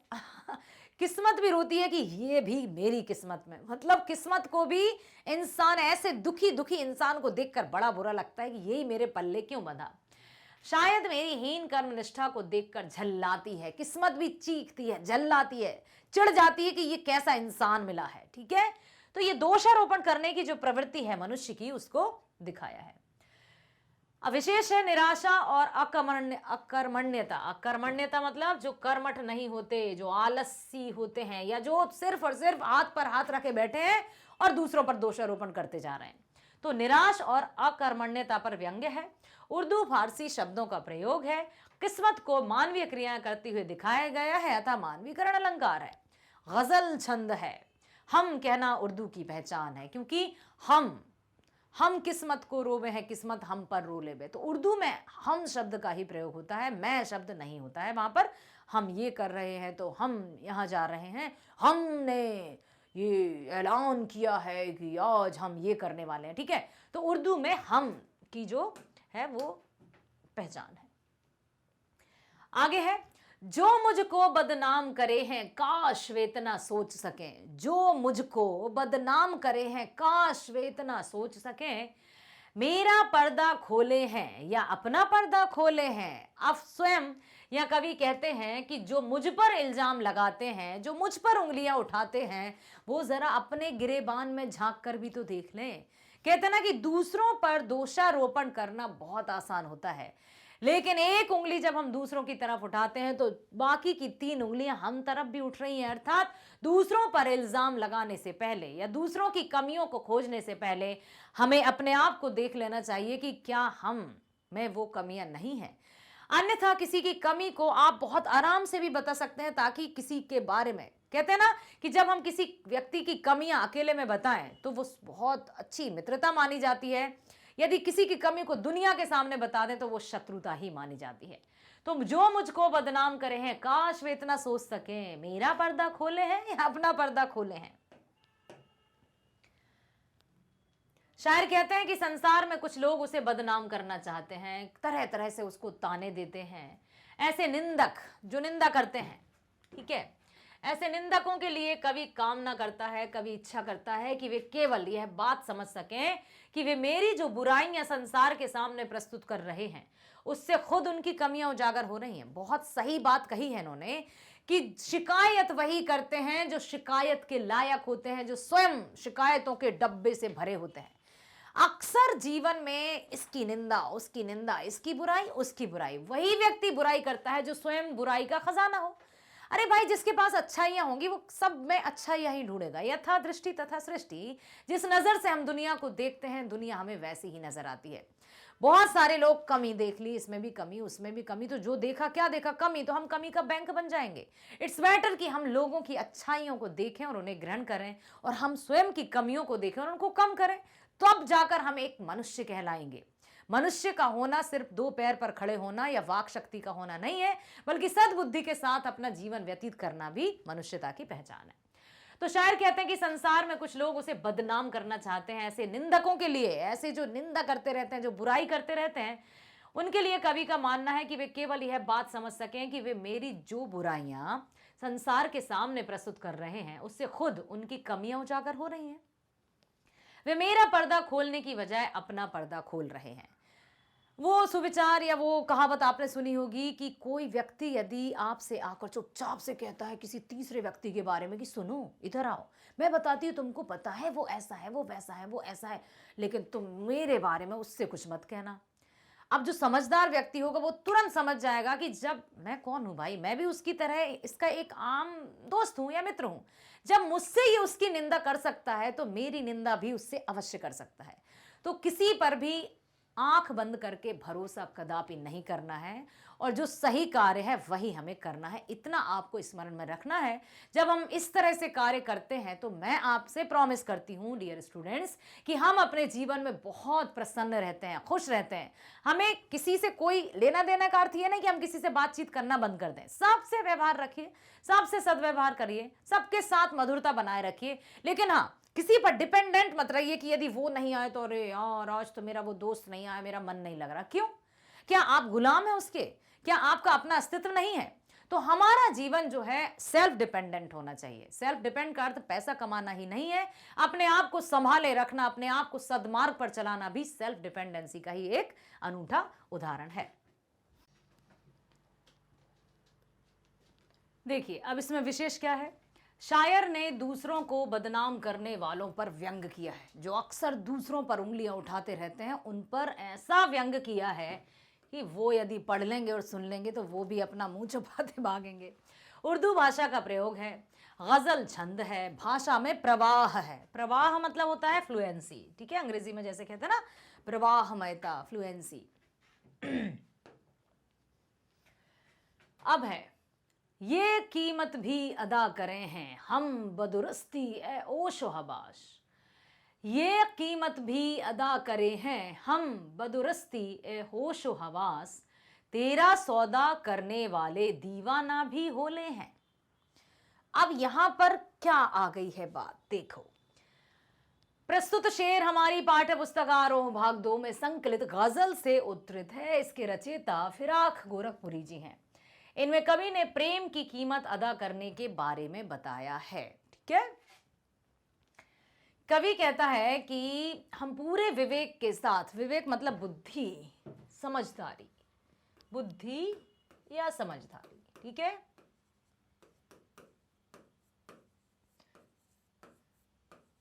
किस्मत भी रोती है कि ये भी मेरी किस्मत में, मतलब किस्मत को भी इंसान ऐसे दुखी दुखी इंसान को देखकर बड़ा बुरा लगता है कि यही मेरे पल्ले क्यों बंधा। शायद मेरी हीन कर्म निष्ठा को देखकर झल्लाती है, किस्मत भी चीखती है, झल्लाती है, चिढ़ जाती है कि ये कैसा इंसान मिला है। ठीक है, तो ये दोषारोपण करने की जो प्रवृत्ति है मनुष्य की, उसको दिखाया है। विशेष है निराशा और अकर्मण्यता। अकर्मण्यता मतलब जो कर्मठ नहीं होते, जो आलसी होते हैं, या जो सिर्फ और सिर्फ हाथ पर हाथ रखे बैठे हैं और दूसरों पर दोषारोपण करते जा रहे हैं। तो निराश और अकर्मण्यता पर व्यंग्य है। उर्दू फारसी शब्दों का प्रयोग है। किस्मत को मानवीय क्रियाएं करते हुए दिखाया गया है, अतः मानवीकरण अलंकार है। गजल छंद है। हम कहना उर्दू की पहचान है, क्योंकि हम किस्मत को रोवे हैं, किस्मत हम पर रो लेवे। तो उर्दू में हम शब्द का ही प्रयोग होता है, मैं शब्द नहीं होता है वहां पर। हम ये कर रहे हैं तो हम यहाँ जा रहे हैं, हमने ये ऐलान किया है कि आज हम ये करने वाले हैं। ठीक है, तो उर्दू में हम की जो है वो पहचान है। आगे है, जो मुझको बदनाम करे हैं काश वे इतना सोच सकें। जो मुझको बदनाम करे हैं काश वे इतना सोच सकें। मेरा पर्दा खोले हैं या अपना पर्दा खोले हैं, अब स्वयं। या कवि कहते हैं कि जो मुझ पर इल्जाम लगाते हैं, जो मुझ पर उंगलियां उठाते हैं, वो जरा अपने गिरेबान में झांक कर भी तो देख लें। कहते हैं ना कि दूसरों पर दोषारोपण करना बहुत आसान होता है, लेकिन एक उंगली जब हम दूसरों की तरफ उठाते हैं तो बाकी की 3 उंगलियां हम तरफ भी उठ रही हैं। अर्थात दूसरों पर इल्जाम लगाने से पहले या दूसरों की कमियों को खोजने से पहले हमें अपने आप को देख लेना चाहिए कि क्या हम में वो कमियां नहीं हैं। अन्यथा किसी की कमी को आप बहुत आराम से भी बता सकते हैं, ताकि किसी के बारे में कहते हैं ना कि जब हम किसी व्यक्ति की कमियां अकेले में बताएं तो वो बहुत अच्छी मित्रता मानी जाती है, यदि किसी की कमी को दुनिया के सामने बता दें तो वो शत्रुता ही मानी जाती है। तो जो मुझको बदनाम करे हैं, काश वे इतना सोच सके मेरा पर्दा खोले हैं या अपना पर्दा खोले हैं। शायर कहते हैं कि संसार में कुछ लोग उसे बदनाम करना चाहते हैं, तरह तरह से उसको ताने देते हैं। ऐसे निंदक जो निंदा करते हैं, ठीक है, ऐसे निंदकों के लिए कवि कामना करता है, कवि इच्छा करता है कि वे केवल यह बात समझ सकें कि वे मेरी जो बुराइयां संसार के सामने प्रस्तुत कर रहे हैं उससे खुद उनकी कमियां उजागर हो रही हैं। बहुत सही बात कही है इन्होंने कि शिकायत वही करते हैं जो शिकायत के लायक होते हैं, जो स्वयं शिकायतों के डब्बे से भरे होते हैं। अक्सर जीवन में इसकी निंदा, उसकी निंदा, इसकी बुराई, उसकी बुराई, वही व्यक्ति बुराई करता है जो स्वयं बुराई का खजाना हो। अरे भाई, जिसके पास अच्छाइयां होंगी वो सब में अच्छाइयां ही ढूंढेगा। यथा दृष्टि तथा सृष्टि, जिस नजर से हम दुनिया को देखते हैं दुनिया हमें वैसी ही नजर आती है। बहुत सारे लोग कमी देख ली, इसमें भी कमी, उसमें भी कमी, तो जो देखा क्या देखा, कमी, तो हम कमी का बैंक बन जाएंगे। इट्स बेटर कि हम लोगों की अच्छाइयों को देखें और उन्हें ग्रहण करें, और हम स्वयं की कमियों को देखें और उनको कम करें, तब जाकर हम एक मनुष्य कहलाएंगे। मनुष्य का होना सिर्फ दो पैर पर खड़े होना या वाक शक्ति का होना नहीं है, बल्कि सद्बुद्धि के साथ अपना जीवन व्यतीत करना भी मनुष्यता की पहचान है। तो शायर कहते हैं कि संसार में कुछ लोग उसे बदनाम करना चाहते हैं। ऐसे निंदकों के लिए, ऐसे जो निंदा करते रहते हैं, जो बुराई करते रहते हैं, उनके लिए कवि का मानना है कि वे केवल यह बात समझ सकें कि वे मेरी जो बुराइयां संसार के सामने प्रस्तुत कर रहे हैं उससे खुद उनकी कमियां उजागर हो रही हैं। वे मेरा पर्दा खोलने की बजाय अपना पर्दा खोल रहे हैं। वो सुविचार या वो कहावत आपने सुनी होगी कि कोई व्यक्ति यदि आपसे आकर चुपचाप से कहता है किसी तीसरे व्यक्ति के बारे में कि सुनो, इधर आओ, मैं बताती हूँ तुमको, पता है वो ऐसा है, वो वैसा है, वो ऐसा है, लेकिन तुम मेरे बारे में उससे कुछ मत कहना। अब जो समझदार व्यक्ति होगा वो तुरंत समझ जाएगा कि जब मैं कौन हूं भाई, मैं भी उसकी तरह इसका एक आम दोस्त हूं या मित्र हूं। जब मुझसे ये उसकी निंदा कर सकता है तो मेरी निंदा भी उससे अवश्य कर सकता है। तो किसी पर भी आंख बंद करके भरोसा कदापि नहीं करना है, और जो सही कार्य है वही हमें करना है। इतना आपको स्मरण में रखना है। जब हम इस तरह से कार्य करते हैं तो मैं आपसे प्रॉमिस करती हूं डियर स्टूडेंट्स कि हम अपने जीवन में बहुत प्रसन्न रहते हैं, खुश रहते हैं। हमें किसी से कोई लेना देना का अर्थ ये नहीं कि हम किसी से बातचीत करना बंद कर दें। सबसे व्यवहार रखिए, सबसे सद्व्यवहार करिए, सबके साथ मधुरता बनाए रखिए, लेकिन हाँ, किसी पर डिपेंडेंट मत रहिए कि यदि वो नहीं आए तो अरे यार आज तो मेरा वो दोस्त नहीं आया, मेरा मन नहीं लग रहा। क्यों? क्या आप गुलाम हैं उसके? क्या आपका अपना अस्तित्व नहीं है? तो हमारा जीवन जो है सेल्फ डिपेंडेंट होना चाहिए। सेल्फ डिपेंड का अर्थ पैसा कमाना ही नहीं है, अपने आप को संभाले रखना, अपने आप को सद्मार्ग पर चलाना भी सेल्फ डिपेंडेंसी का ही एक अनूठा उदाहरण है। देखिए अब इसमें विशेष क्या है, शायर ने दूसरों को बदनाम करने वालों पर व्यंग किया है। जो अक्सर दूसरों पर उंगलियां उठाते रहते हैं उन पर ऐसा व्यंग किया है कि वो यदि पढ़ लेंगे और सुन लेंगे तो वो भी अपना मुंह छुपाते भागेंगे। उर्दू भाषा का प्रयोग है, गजल छंद है, भाषा में प्रवाह है। प्रवाह मतलब होता है फ्लुएंसी, ठीक है, अंग्रेजी में जैसे कहते हैं ना प्रवाहमयता, फ्लुएंसी। अब है, ये कीमत भी अदा करें हैं हम बदुरस्ती ए ओशो हबाश। ये कीमत भी अदा करे हैं हम बदुरस्ती ए होशो हवास, तेरा सौदा करने वाले दीवाना भी होले हैं। अब यहां पर क्या आ गई है बात, देखो। प्रस्तुत शेर हमारी पाठ्य पुस्तक आरोह भाग 2 में संकलित गजल से उद्धृत है। इसके रचयिता फिराक गोरखपुरी जी हैं। इनमें कवि ने प्रेम की कीमत अदा करने के बारे में बताया है, ठीक है। कवि कहता है कि हम पूरे विवेक के साथ, विवेक मतलब बुद्धि, समझदारी, बुद्धि या समझदारी, ठीक है,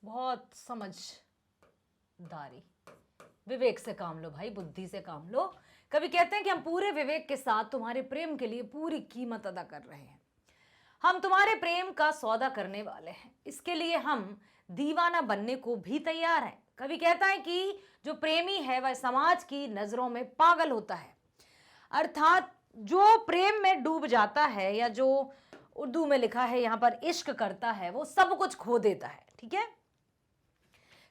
बहुत समझदारी, विवेक से काम लो भाई, बुद्धि से काम लो। कवि कहते हैं कि हम पूरे विवेक के साथ तुम्हारे प्रेम के लिए पूरी कीमत अदा कर रहे हैं। हम तुम्हारे प्रेम का सौदा करने वाले हैं, इसके लिए हम दीवाना बनने को भी तैयार हैं। कवि कहता है कि जो प्रेमी है वह समाज की नजरों में पागल होता है, अर्थात जो प्रेम में डूब जाता है या जो उर्दू में लिखा है यहां पर, इश्क करता है वो सब कुछ खो देता है। ठीक है,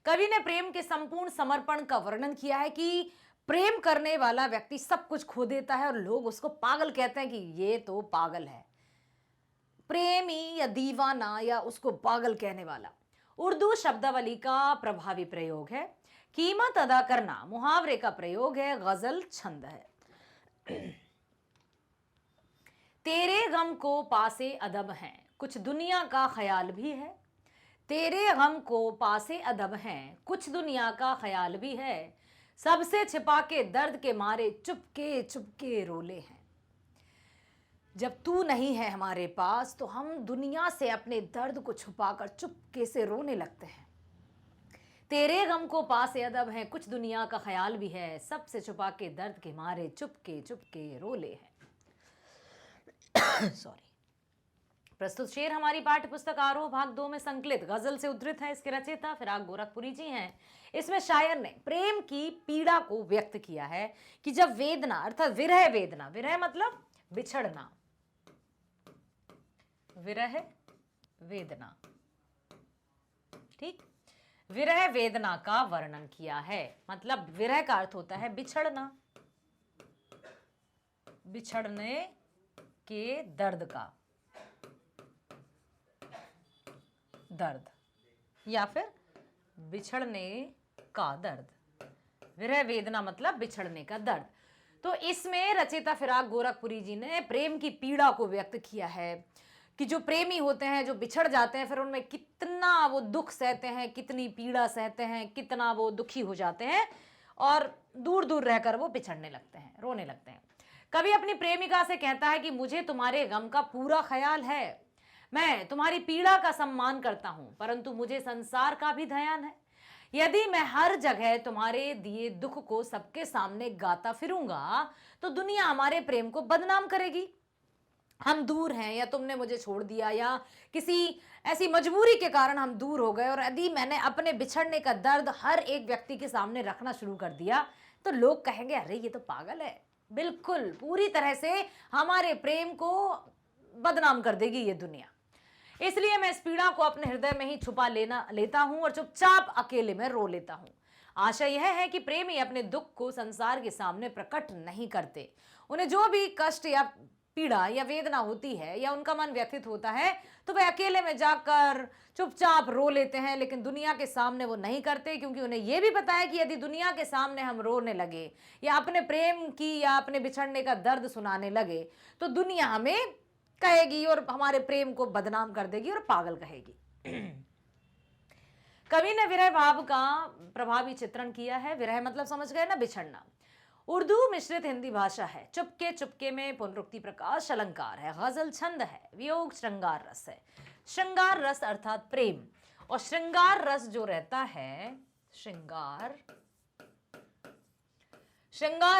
कवि ने प्रेम के संपूर्ण समर्पण का वर्णन किया है कि प्रेम करने वाला व्यक्ति सब कुछ खो देता है और लोग उसको पागल कहते हैं कि ये तो पागल है। प्रेमी या दीवाना या उसको पागल कहने वाला उर्दू शब्दावली का प्रभावी प्रयोग है। कीमत अदा करना मुहावरे का प्रयोग है, गजल छंद है। तेरे गम को पासे अदब है, कुछ दुनिया का ख्याल भी है। तेरे गम को पासे अदब है, कुछ दुनिया का ख्याल भी है। सबसे छिपा के दर्द के मारे चुपके चुपके रोले हैं। जब तू नहीं है हमारे पास तो हम दुनिया से अपने दर्द को छुपाकर चुपके से रोने लगते हैं। तेरे गम को पासे अदब है, कुछ दुनिया का ख्याल भी है। सबसे छुपा के दर्द के मारे चुपके चुपके रोले हैं। सॉरी। प्रस्तुत शेर हमारी पाठ्य पुस्तक आरोह भाग 2 में संकलित गजल से उद्धृत है। इसके रचयिता फिराक गोरखपुरी जी हैं। इसमें शायर ने प्रेम की पीड़ा को व्यक्त किया है कि जब वेदना अर्थात विरह वेदना, विरह मतलब बिछड़ना, विरह वेदना, ठीक, विरह वेदना का वर्णन किया है। मतलब विरह का अर्थ होता है बिछड़ना, बिछड़ने के दर्द का दर्द या फिर बिछड़ने का दर्द, विरह वेदना मतलब बिछड़ने का दर्द। तो इसमें रचयिता फिराक गोरखपुरी जी ने प्रेम की पीड़ा को व्यक्त किया है कि जो प्रेमी होते हैं, जो बिछड़ जाते हैं, फिर उनमें कितना वो दुख सहते हैं, कितनी पीड़ा सहते हैं, कितना वो दुखी हो जाते हैं और दूर दूर रहकर वो बिछड़ने लगते हैं, रोने लगते हैं। कवि अपनी प्रेमिका से कहता है कि मुझे तुम्हारे गम का पूरा ख्याल है, मैं तुम्हारी पीड़ा का सम्मान करता हूं, परंतु मुझे संसार का भी ध्यान है। यदि मैं हर जगह तुम्हारे दिए दुख को सबके सामने गाता फिरूंगा तो दुनिया हमारे प्रेम को बदनाम करेगी। हम दूर हैं या तुमने मुझे छोड़ दिया या किसी ऐसी मजबूरी के कारण हम दूर हो गए और यदि मैंने अपने बिछड़ने का दर्द हर एक व्यक्ति के सामने रखना शुरू कर दिया तो लोग कहेंगे अरे ये तो पागल है। बिल्कुल पूरी तरह से हमारे प्रेम को बदनाम कर देगी ये दुनिया। इसलिए मैं इस पीड़ा को अपने हृदय में ही छुपा लेता हूं और चुपचाप अकेले में रो लेता हूं। आशा यह है कि प्रेमी अपने दुख को संसार के सामने प्रकट नहीं करते। उन्हें जो भी कष्ट या पीड़ा या वेदना होती है या उनका मन व्यथित होता है तो वे अकेले में जाकर चुपचाप रो लेते हैं, लेकिन दुनिया के सामने वो नहीं करते, क्योंकि उन्हें यह भी पता है कि यदि दुनिया के सामने हम रोने लगे या अपने प्रेम की या अपने बिछड़ने का दर्द सुनाने लगे तो दुनिया हमें कहेगी और हमारे प्रेम को बदनाम कर देगी और पागल कहेगी। कवि ने विरह भाव का प्रभावी चित्रण किया है। विरह मतलब समझ गए ना, बिछड़ना। उर्दू मिश्रित हिंदी भाषा है। चुपके चुपके में पुनरुक्ति प्रकाश अलंकार है, गजल छंद है, वियोग श्रृंगार रस है। श्रृंगार रस अर्थात प्रेम, और श्रृंगार रस जो रहता है, श्रृंगार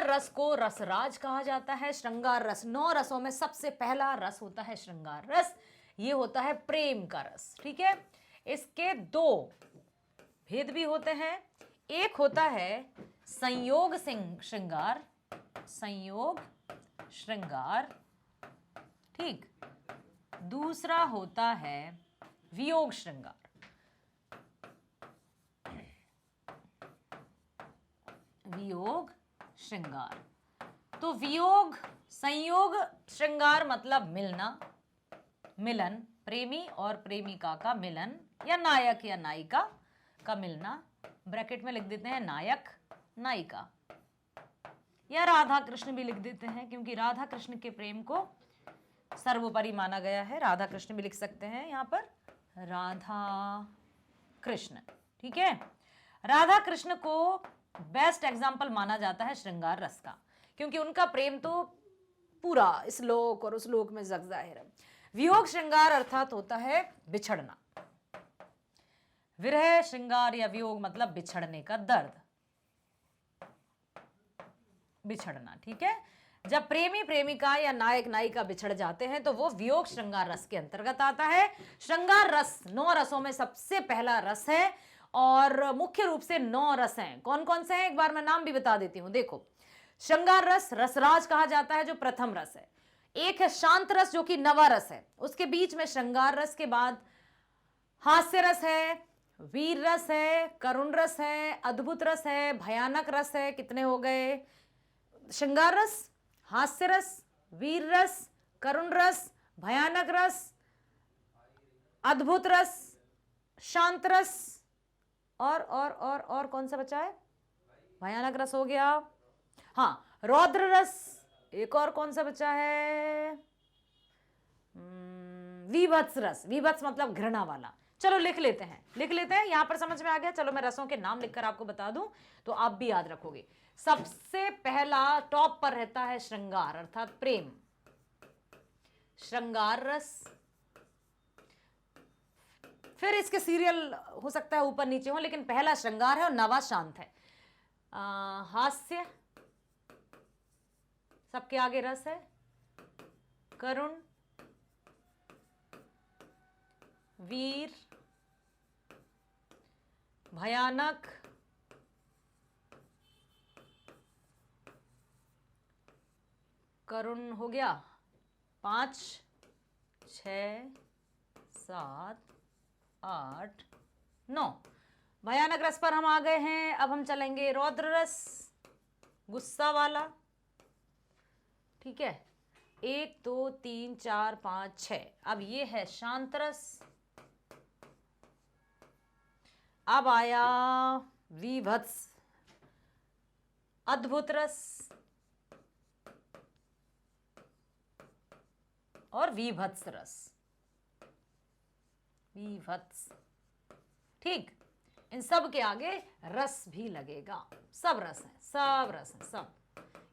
रस को रसराज कहा जाता है। श्रृंगार रस 9 रसों में सबसे पहला रस होता है श्रृंगार रस। ये होता है प्रेम का रस। ठीक है, इसके 2 भेद भी होते हैं। एक होता है संयोग श्रृंगार, संयोग श्रृंगार, ठीक। दूसरा होता है वियोग श्रृंगार। वियोग श्रृंगार। तो वियोग संयोग श्रृंगार मतलब मिलना, मिलन, प्रेमी और प्रेमिका का मिलन या नायक या नायिका का मिलना। ब्रैकेट में लिख देते हैं नायक नायिका, या राधा कृष्ण भी लिख देते हैं क्योंकि राधा कृष्ण के प्रेम को सर्वोपरि माना गया है। राधा कृष्ण भी लिख सकते हैं यहाँ पर, राधा कृष्ण। ठीक है, राधा कृष्ण को बेस्ट एग्जाम्पल माना जाता है श्रृंगार रस का, क्योंकि उनका प्रेम तो पूरा इस लोक और उस लोक में जग जाहिर है। वियोग श्रृंगार अर्थात होता है बिछड़ना। विरह श्रृंगार या वियोग मतलब बिछड़ने का दर्द, बिछड़ना। ठीक है, जब प्रेमी प्रेमिका या नायक नायिका बिछड़ जाते हैं तो वो वियोग श्रृंगार रस के अंतर्गत आता है। श्रृंगार रस 9 रसों में सबसे पहला रस है और मुख्य रूप से 9 रस हैं। कौन कौन से हैं एक बार मैं नाम भी बता देती हूं। देखो, श्रृंगार रस रसराज कहा जाता है जो प्रथम रस है। एक है शांत रस जो कि नवा रस है, उसके बीच में श्रृंगार रस के बाद हास्य रस है, वीर रस है, करुण रस है, अद्भुत रस है, भयानक रस है। कितने हो गए? श्रृंगार रस, हास्य रस, वीर रस, करुण रस, भयानक रस, अद्भुत रस, शांत रस और कौन सा बचा है? भयानक रस हो गया। हाँ, रौद्र रस। एक और कौन सा बचा है? विभत्स रस। विभत्स मतलब घृणा वाला। चलो लिख लेते हैं, यहां पर समझ में आ गया। चलो मैं रसों के नाम लिखकर आपको बता दूं तो आप भी याद रखोगे। सबसे पहला टॉप पर रहता है श्रृंगार अर्थात प्रेम, श्रृंगार रस। फिर इसके सीरियल हो सकता है ऊपर नीचे हो, लेकिन पहला श्रृंगार है और नवा शांत है। हास्य, सबके आगे रस है, करुण, वीर, भयानक, करुण हो गया 5, 6, 7, 8, 9। भयानक रस पर हम आ गए हैं। अब हम चलेंगे रौद्र रस, गुस्सा वाला। ठीक है, 1 2 3 4 5 6। अब ये है शांत रस। अब आया विभत्स, अद्भुत रस और विभत्स रस। विभत्स, ठीक। इन सब के आगे रस भी लगेगा। सब रस हैं, सब रस हैं, सब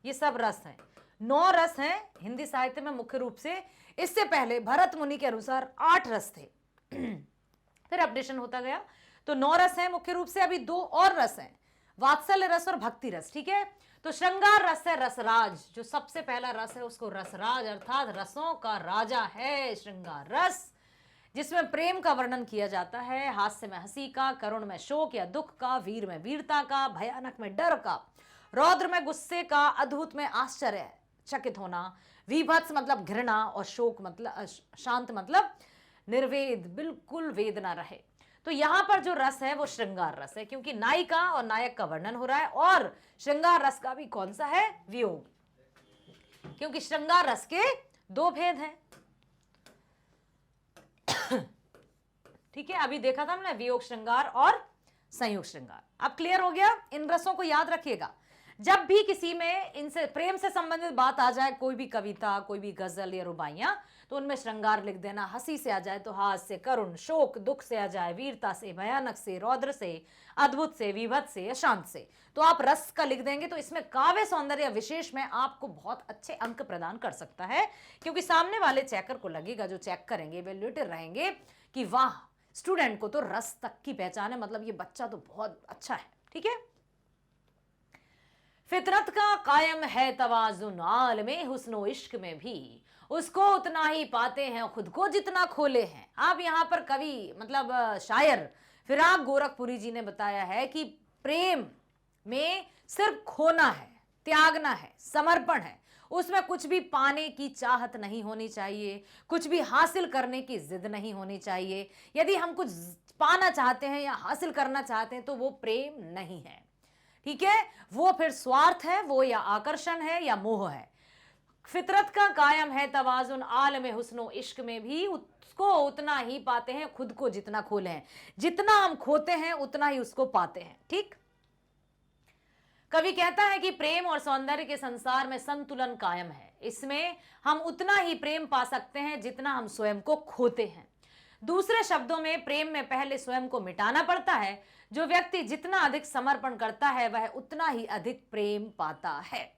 ये सब रस हैं। 9 रस हैं हिंदी साहित्य में मुख्य रूप से। इससे पहले भरत मुनि के अनुसार 8 रस थे फिर अपडेशन होता गया, तो 9 रस हैं मुख्य रूप से। अभी 2 और रस हैं, वात्सल्य रस और भक्ति रस। ठीक है, तो श्रृंगार रस है रसराज, जो सबसे पहला रस है उसको रसराज अर्थात रसों का राजा है श्रृंगार रस, जिसमें प्रेम का वर्णन किया जाता है। हास्य में हंसी का, करुण में शोक या दुख का, वीर में वीरता का, भयानक में डर का, रौद्र में गुस्से का, अद्भुत में आश्चर्य चकित होना, विभत्स मतलब घृणा और शोक मतलब शांत मतलब निर्वेद, बिल्कुल वेदना रहे। तो यहां पर जो रस है वो श्रृंगार रस है, क्योंकि नायिका और नायक का वर्णन हो रहा है। और श्रृंगार रस का भी कौन सा है? वियोग, क्योंकि श्रृंगार रस के 2 भेद हैं। ठीक है, अभी देखा था हमने वियोग श्रृंगार और संयोग श्रृंगार। अब क्लियर हो गया। इन रसों को याद रखिएगा। जब भी किसी में इनसे प्रेम से संबंधित बात आ जाए, कोई भी कविता, कोई भी गजल या रुबाइयां, तो उनमें श्रृंगार लिख देना। हंसी से आ जाए तो हास्य, करुण, शोक, दुख से आ जाए, वीरता से, भयानक से, रौद्र से, अद्भुत से, विभत्स से या शांत से, तो आप रस का लिख देंगे। तो इसमें काव्य सौंदर्य विशेष में आपको बहुत अच्छे अंक प्रदान कर सकता है, क्योंकि सामने वाले चेकर को लगेगा, जो चेक करेंगे, इवैल्यूएटर रहेंगे, कि वाह, स्टूडेंट को तो रस तक की पहचान है, मतलब ये बच्चा तो बहुत अच्छा है। ठीक है, फितरत का कायम है तवाजुन, आलमे हुस्नो इश्क में भी उसको उतना ही पाते हैं खुद को जितना खोले हैं। अब यहाँ पर कवि मतलब शायर फिराक गोरखपुरी जी ने बताया है कि प्रेम में सिर्फ खोना है, त्यागना है, समर्पण है। उसमें कुछ भी पाने की चाहत नहीं होनी चाहिए, कुछ भी हासिल करने की जिद नहीं होनी चाहिए। यदि हम कुछ पाना चाहते हैं या हासिल करना चाहते हैं तो वो प्रेम नहीं है। ठीक है, वो फिर स्वार्थ है, वो या आकर्षण है या मोह है। फितरत का कायम है तवाजुन, आलम हुस्नो इश्क में भी उसको उतना ही पाते हैं खुद को जितना खोले हैं। जितना हम खोते हैं उतना ही उसको पाते हैं। ठीक, कवि कहता है कि प्रेम और सौंदर्य के संसार में संतुलन कायम है। इसमें हम उतना ही प्रेम पा सकते हैं जितना हम स्वयं को खोते हैं। दूसरे शब्दों में, प्रेम में पहले स्वयं को मिटाना पड़ता है। जो व्यक्ति जितना अधिक समर्पण करता है वह उतना ही अधिक प्रेम पाता है।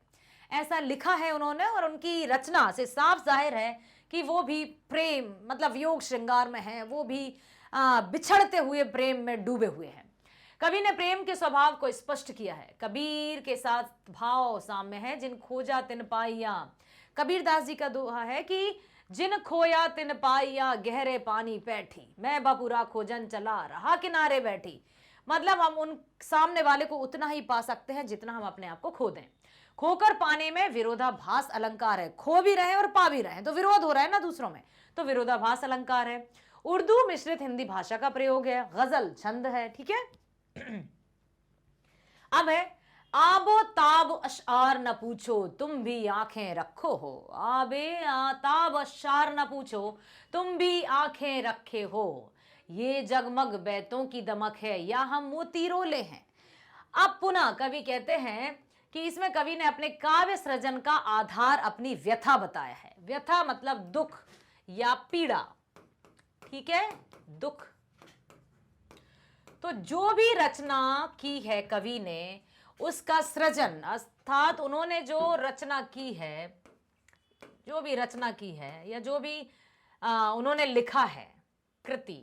ऐसा लिखा है उन्होंने, और उनकी रचना से साफ जाहिर है कि वो भी प्रेम मतलब योग श्रृंगार में है, वो भी बिछड़ते हुए प्रेम में डूबे हुए हैं। कवि ने प्रेम के स्वभाव को स्पष्ट किया है। कबीर के साथ भाव साम्य है, जिन खोजा तिन पाइया। कबीर दास जी का दोहा है कि जिन खोया तिन पाइया, गहरे पानी बैठी, मैं बपुरा खोजन चला रहा किनारे बैठी। मतलब हम उन सामने वाले को उतना ही पा सकते हैं जितना हम अपने आप को खो दें। खोकर पाने में विरोधाभास अलंकार है, खो भी रहे और पा भी रहे, तो विरोध हो रहा है ना दूसरों में, तो विरोधाभास अलंकार है। उर्दू मिश्रित हिंदी भाषा का प्रयोग है, गजल छंद है, ठीक है। अब है आबो ताब अशार न पूछो तुम भी आंखें रखो हो, आबे ताब अशार न पूछो तुम भी आंखें रखे हो, ये जगमग बैतों की दमक है या हम मोती रोले हैं। अब पुनः कवि कहते हैं कि इसमें कवि ने अपने काव्य सृजन का आधार अपनी व्यथा बताया है। व्यथा मतलब दुख या पीड़ा, ठीक है, दुख। तो जो भी रचना की है कवि ने, उसका सृजन अर्थात उन्होंने जो रचना की है, जो भी रचना की है या जो भी उन्होंने लिखा है कृति,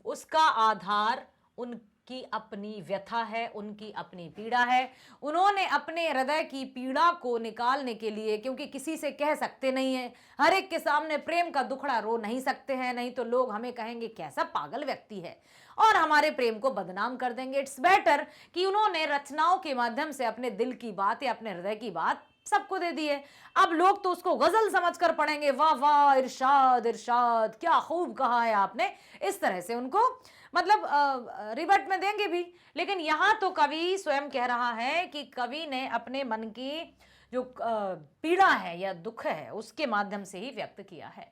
उसका आधार उनकी अपनी व्यथा है, उनकी अपनी पीड़ा है। उन्होंने अपने हृदय की पीड़ा को निकालने के लिए, क्योंकि किसी से कह सकते नहीं है, हर एक के सामने प्रेम का दुखड़ा रो नहीं सकते हैं, नहीं तो लोग हमें कहेंगे कैसा पागल व्यक्ति है और हमारे प्रेम को बदनाम कर देंगे। इट्स बेटर कि उन्होंने रचनाओं के माध्यम से अपने दिल की बात या अपने हृदय की बात सबको दे दी है। अब लोग तो उसको गजल समझकर पढ़ेंगे, वाह वाह इरशाद इरशाद, क्या खूब कहा है आपने, इस तरह से उनको मतलब रिबट में देंगे भी। लेकिन यहां तो कवि स्वयं कह रहा है कि कवि ने अपने मन की जो पीड़ा है या दुख है उसके माध्यम से ही व्यक्त किया है।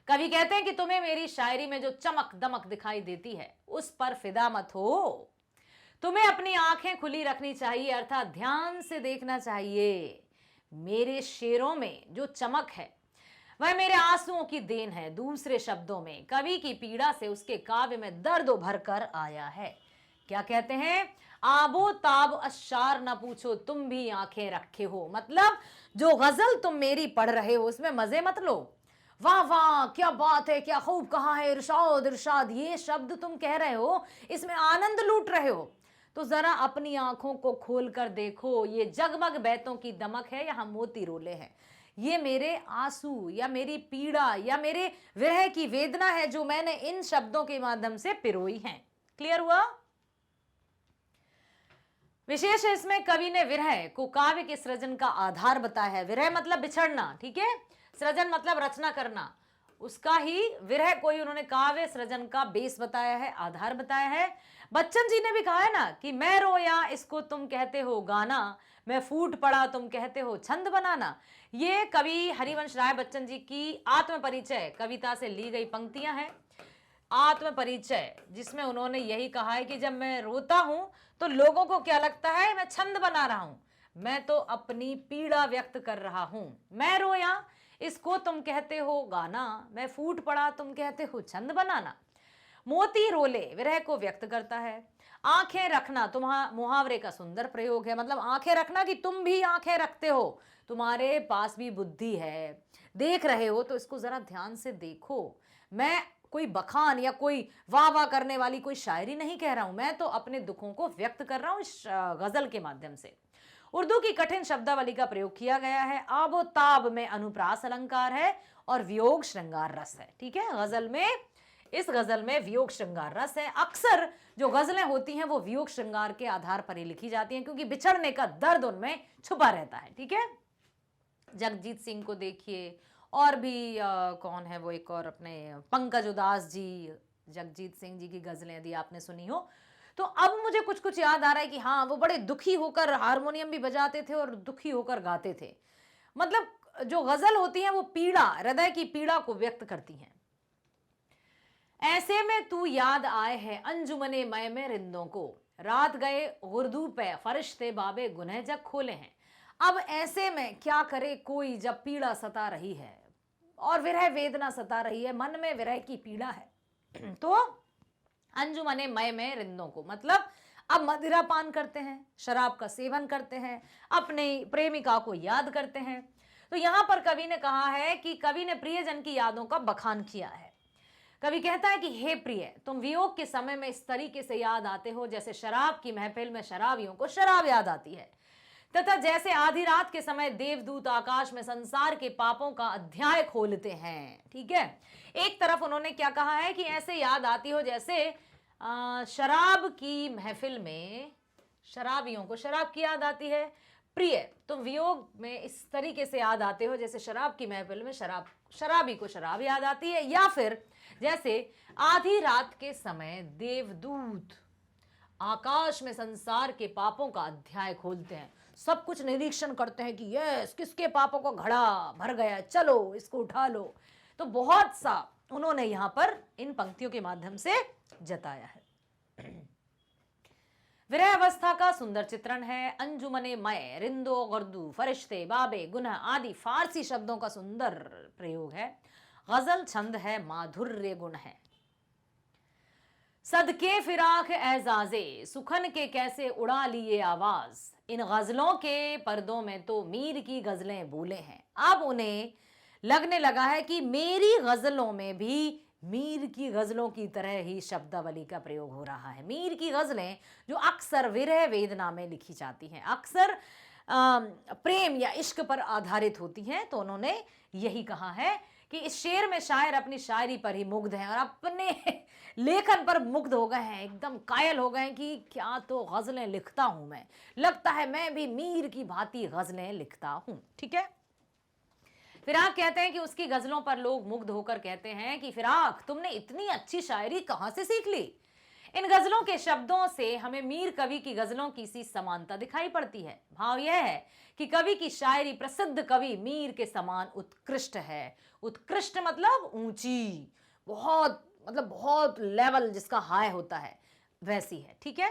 कवि कहते हैं कि तुम्हें मेरी शायरी में जो चमक दमक दिखाई देती है उस पर फिदा मत हो, तुम्हें अपनी आंखें खुली रखनी चाहिए, अर्थात ध्यान से देखना चाहिए। मेरे शेरों में जो चमक है वह मेरे आंसुओं की देन है। दूसरे शब्दों में कवि की पीड़ा से उसके काव्य में दर्द उभर कर आया है। क्या कहते हैं, आबो ताब अशार ना पूछो तुम भी आंखें रखे हो, मतलब जो गजल तुम मेरी पढ़ रहे हो उसमें मजे मत लो, वाह वाह क्या बात है, क्या खूब कहा है, इरशाद इरशाद, ये शब्द तुम कह रहे हो, इसमें आनंद लूट रहे हो, तो जरा अपनी आंखों को खोल कर देखो, ये जगमग बैतों की दमक है या हम मोती रोले हैं, ये मेरे आंसू या मेरी पीड़ा या मेरे विरह की वेदना है जो मैंने इन शब्दों के माध्यम से पिरोई है। क्लियर हुआ? विशेष इसमें कवि ने विरह को काव्य के सृजन का आधार बताया है। विरह मतलब बिछड़ना, ठीक है, सृजन मतलब रचना करना, उसका ही विरह कोई उन्होंने काव्य सृजन का बेस बताया है, आधार बताया है। बच्चन जी ने भी कहा है ना कि मैं रोया इसको तुम कहते हो गाना, मैं फूट पड़ा तुम कहते हो छंद बनाना। ये कवि हरिवंश राय बच्चन जी की आत्मपरिचय कविता से ली गई पंक्तियां हैं। आत्मपरिचय जिसमें उन्होंने यही कहा है कि जब मैं रोता हूं तो लोगों को क्या लगता है, मैं छंद बना रहा हूं, मैं तो अपनी पीड़ा व्यक्त कर रहा हूं। मैं रोया इसको तुम कहते हो गाना, मैं फूट पड़ा तुम कहते हो छंद बनाना। मोती रोले विरह को व्यक्त करता है। आंखें रखना मुहावरे का सुंदर प्रयोग है, मतलब आंखें रखना कि तुम भी आंखें रखते हो, तुम्हारे पास भी बुद्धि है, देख रहे हो तो इसको जरा ध्यान से देखो। मैं कोई बखान या कोई वाह वाह करने वाली कोई शायरी नहीं कह रहा हूं, मैं तो अपने दुखों को व्यक्त कर रहा हूं इस गजल के माध्यम से। उर्दू की कठिन शब्दावली का प्रयोग किया गया है। आबो ताब में अनुप्रास अलंकार है और वियोग श्रृंगार रस है, ठीक है, गजल में, इस गजल में वियोग श्रृंगार रस है। अक्सर जो गजलें होती हैं वो वियोग श्रृंगार के आधार पर ही लिखी जाती हैं क्योंकि बिछड़ने का दर्द उनमें छुपा रहता है, ठीक है। जगजीत सिंह को देखिए, और भी कौन है वो, एक और अपने पंकज उदास जी, जगजीत सिंह जी की गजलें यदि आपने सुनी हो तो अब मुझे कुछ कुछ याद आ रहा है कि हाँ वो बड़े दुखी होकर हारमोनियम भी बजाते थे और दुखी होकर गाते थे। मतलब जो गजल होती है वो पीड़ा, हृदय की पीड़ा को व्यक्त करती हैं। ऐसे में तू याद आए है अंजुमने मय में रिंदों को, रात गए गुर्दू पे फरिश्ते बाबे गुनह जग खोले हैं। अब ऐसे में क्या करे कोई जब पीड़ा सता रही है और विरह वेदना सता रही है, मन में विरह की पीड़ा है तो अंजुमने मय में रिंदों को, मतलब अब मदिरा पान करते हैं, शराब का सेवन करते हैं, अपने प्रेमिका को याद करते हैं। तो यहां पर कवि ने कहा है कि कवि ने प्रियजन की यादों का बखान किया है। कवि कहता है कि हे प्रिय, तुम वियोग के समय में इस तरीके से याद आते हो जैसे शराब की महफिल में शराबियों को शराब याद आती है, तथा जैसे आधी रात के समय देवदूत आकाश में संसार के पापों का अध्याय खोलते हैं, ठीक है। एक तरफ उन्होंने क्या कहा है कि ऐसे याद आती हो जैसे शराब की महफिल में शराबियों को शराब की याद आती है। प्रिय, तुम वियोग में इस तरीके से याद आते हो जैसे शराब की महफिल में शराबी को शराब याद आती है, या फिर जैसे आधी रात के समय देवदूत आकाश में संसार के पापों का अध्याय खोलते हैं, सब कुछ निरीक्षण करते हैं कि यस किसके पापों को घड़ा भर गया, चलो इसको उठा लो। तो बहुत सा उन्होंने यहां पर इन पंक्तियों के माध्यम से जताया है। विरह अवस्था का सुंदर चित्रण है। अंजुमने मय, रिंदो, गर्दू, फरिश्ते, बाबे, गुनह आदि फारसी शब्दों का सुंदर प्रयोग है। गजल छंद है, माधुर्य गुण है। सदके फिराक एजाजे, सुखन के कैसे उड़ा लिए आवाज। इन गजलों के पर्दों में तो मीर की गजलें बोले हैं। अब उन्हें लगने लगा है कि मेरी गजलों में भी मीर की गजलों की तरह ही शब्दावली का प्रयोग हो रहा है। मीर की गजलें जो अक्सर विरह वेदना में लिखी जाती हैं, अक्सर प्रेम या इश्क पर आधारित होती हैं, तो उन्होंने यही कहा है कि इस शेर में शायर अपनी शायरी पर ही मुग्ध हैं और अपने लेखन पर मुग्ध हो गए हैं, एकदम कायल हो गए हैं कि क्या तो गजलें लिखता हूं मैं, लगता है मैं भी मीर की भांति गजलें लिखता हूं। ठीक है। फिराक कहते हैं कि उसकी गजलों पर लोग मुग्ध होकर कहते हैं कि फिराक तुमने इतनी अच्छी शायरी कहां से सीख ली। इन गजलों के शब्दों से हमें मीर कवि की गजलों की सी समानता दिखाई पड़ती है। भाव यह है कि कवि की शायरी प्रसिद्ध कवि मीर के समान उत्कृष्ट है। उत्कृष्ट मतलब ऊंची, बहुत लेवल जिसका हाई होता है वैसी है। ठीक है।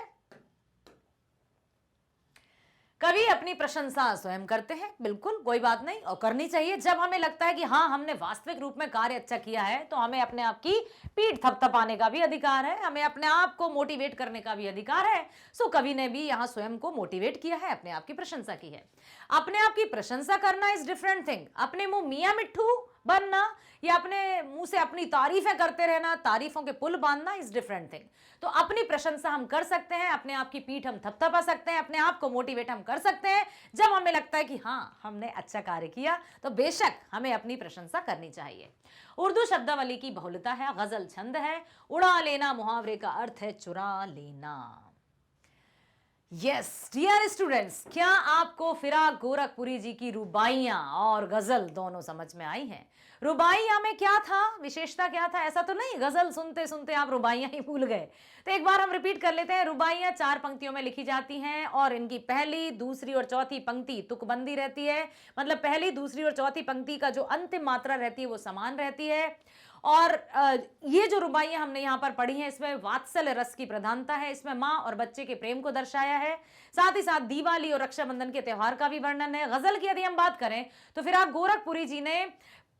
कवि अपनी प्रशंसा स्वयं करते हैं, बिल्कुल कोई बात नहीं, और करनी चाहिए। जब हमें लगता है कि हाँ हमने वास्तविक रूप में कार्य अच्छा किया है तो हमें अपने आप की पीठ थपथपाने का भी अधिकार है, हमें अपने आप को मोटिवेट करने का भी अधिकार है। सो कवि ने भी यहाँ स्वयं को मोटिवेट किया है, अपने आप की प्रशंसा की है। अपने आप की प्रशंसा करना इज डिफरेंट थिंग। अपने मुंह मियाँ मिट्ठू बनना या अपने मुंह से अपनी तारीफें करते रहना, तारीफों के पुल बांधना इज डिफरेंट थिंग। तो अपनी प्रशंसा हम कर सकते हैं, अपने आप की पीठ हम थपथपा सकते हैं, अपने आप को मोटिवेट हम कर सकते हैं। जब हमें लगता है कि हाँ हमने अच्छा कार्य किया तो बेशक हमें अपनी प्रशंसा करनी चाहिए। उर्दू शब्दावली की बहुलता है, गजल छंद है। उड़ा लेना मुहावरे का अर्थ है चुरा लेना। यस डियर स्टूडेंट्स, क्या आपको फिराक गोरखपुरी जी की रुबाइयां और गजल दोनों समझ में आई हैं? रुबाइयां में क्या था, विशेषता क्या था? ऐसा तो नहीं गजल सुनते सुनते आप रुबाइयां ही भूल गए। तो एक बार हम रिपीट कर लेते हैं। रुबाइयां 4 पंक्तियों में लिखी जाती हैं और इनकी पहली, दूसरी और चौथी पंक्ति तुकबंदी रहती है। मतलब पहली, दूसरी और चौथी पंक्ति का जो अंतिम मात्रा रहती है वो समान रहती है। और ये जो रुबाइयां हमने यहाँ पर पढ़ी हैं इसमें वात्सल्य रस की प्रधानता है। इसमें माँ और बच्चे के प्रेम को दर्शाया है, साथ ही साथ दिवाली और रक्षाबंधन के त्योहार का भी वर्णन है। गजल की यदि हम बात करें तो फिर आप गोरखपुरी जी ने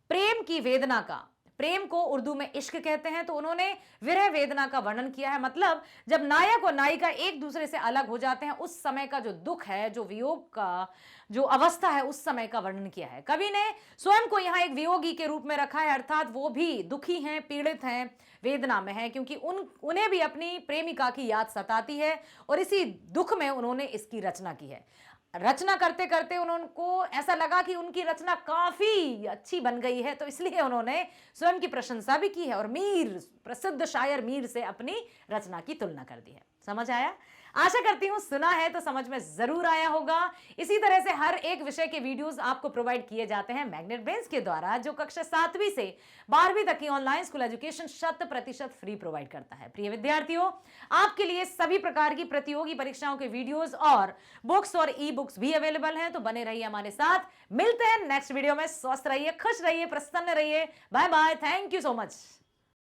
प्रेम की वेदना का, प्रेम को उर्दू में इश्क कहते हैं, तो उन्होंने विरह वेदना का वर्णन किया है। मतलब जब नायक और नायिका एक दूसरे से अलग हो जाते हैं उस समय का जो दुख है, जो वियोग का जो अवस्था है, उस समय का वर्णन किया है। कवि ने स्वयं को यहाँ एक वियोगी के रूप में रखा है, अर्थात वो भी दुखी हैं, पीड़ित हैं, वेदना में हैं, क्योंकि उन्हें भी अपनी प्रेमिका की याद सताती है और इसी दुख में उन्होंने इसकी रचना की है। रचना करते करते उनको ऐसा लगा कि उनकी रचना काफी अच्छी बन गई है, तो इसलिए उन्होंने स्वयं की प्रशंसा भी की है और मीर, प्रसिद्ध शायर मीर से अपनी रचना की तुलना कर दी है। समझ आया? आशा करती हूं सुना है तो समझ में जरूर आया होगा। इसी तरह से हर एक विषय के वीडियोस आपको प्रोवाइड किए जाते हैं मैग्नेट ब्रेन्स के द्वारा, जो कक्षा 7वीं से 12वीं तक की online school education 100% free provide करता है। प्रिय विद्यार्थियों, आपके लिए सभी प्रकार की प्रतियोगी परीक्षाओं के वीडियोस और बुक्स और ई बुक्स भी अवेलेबल हैं, तो बने रहिए हमारे साथ। मिलते हैं नेक्स्ट वीडियो में। स्वस्थ रहिए, खुश रहिए, प्रसन्न रहिए। Bye bye, thank you so much.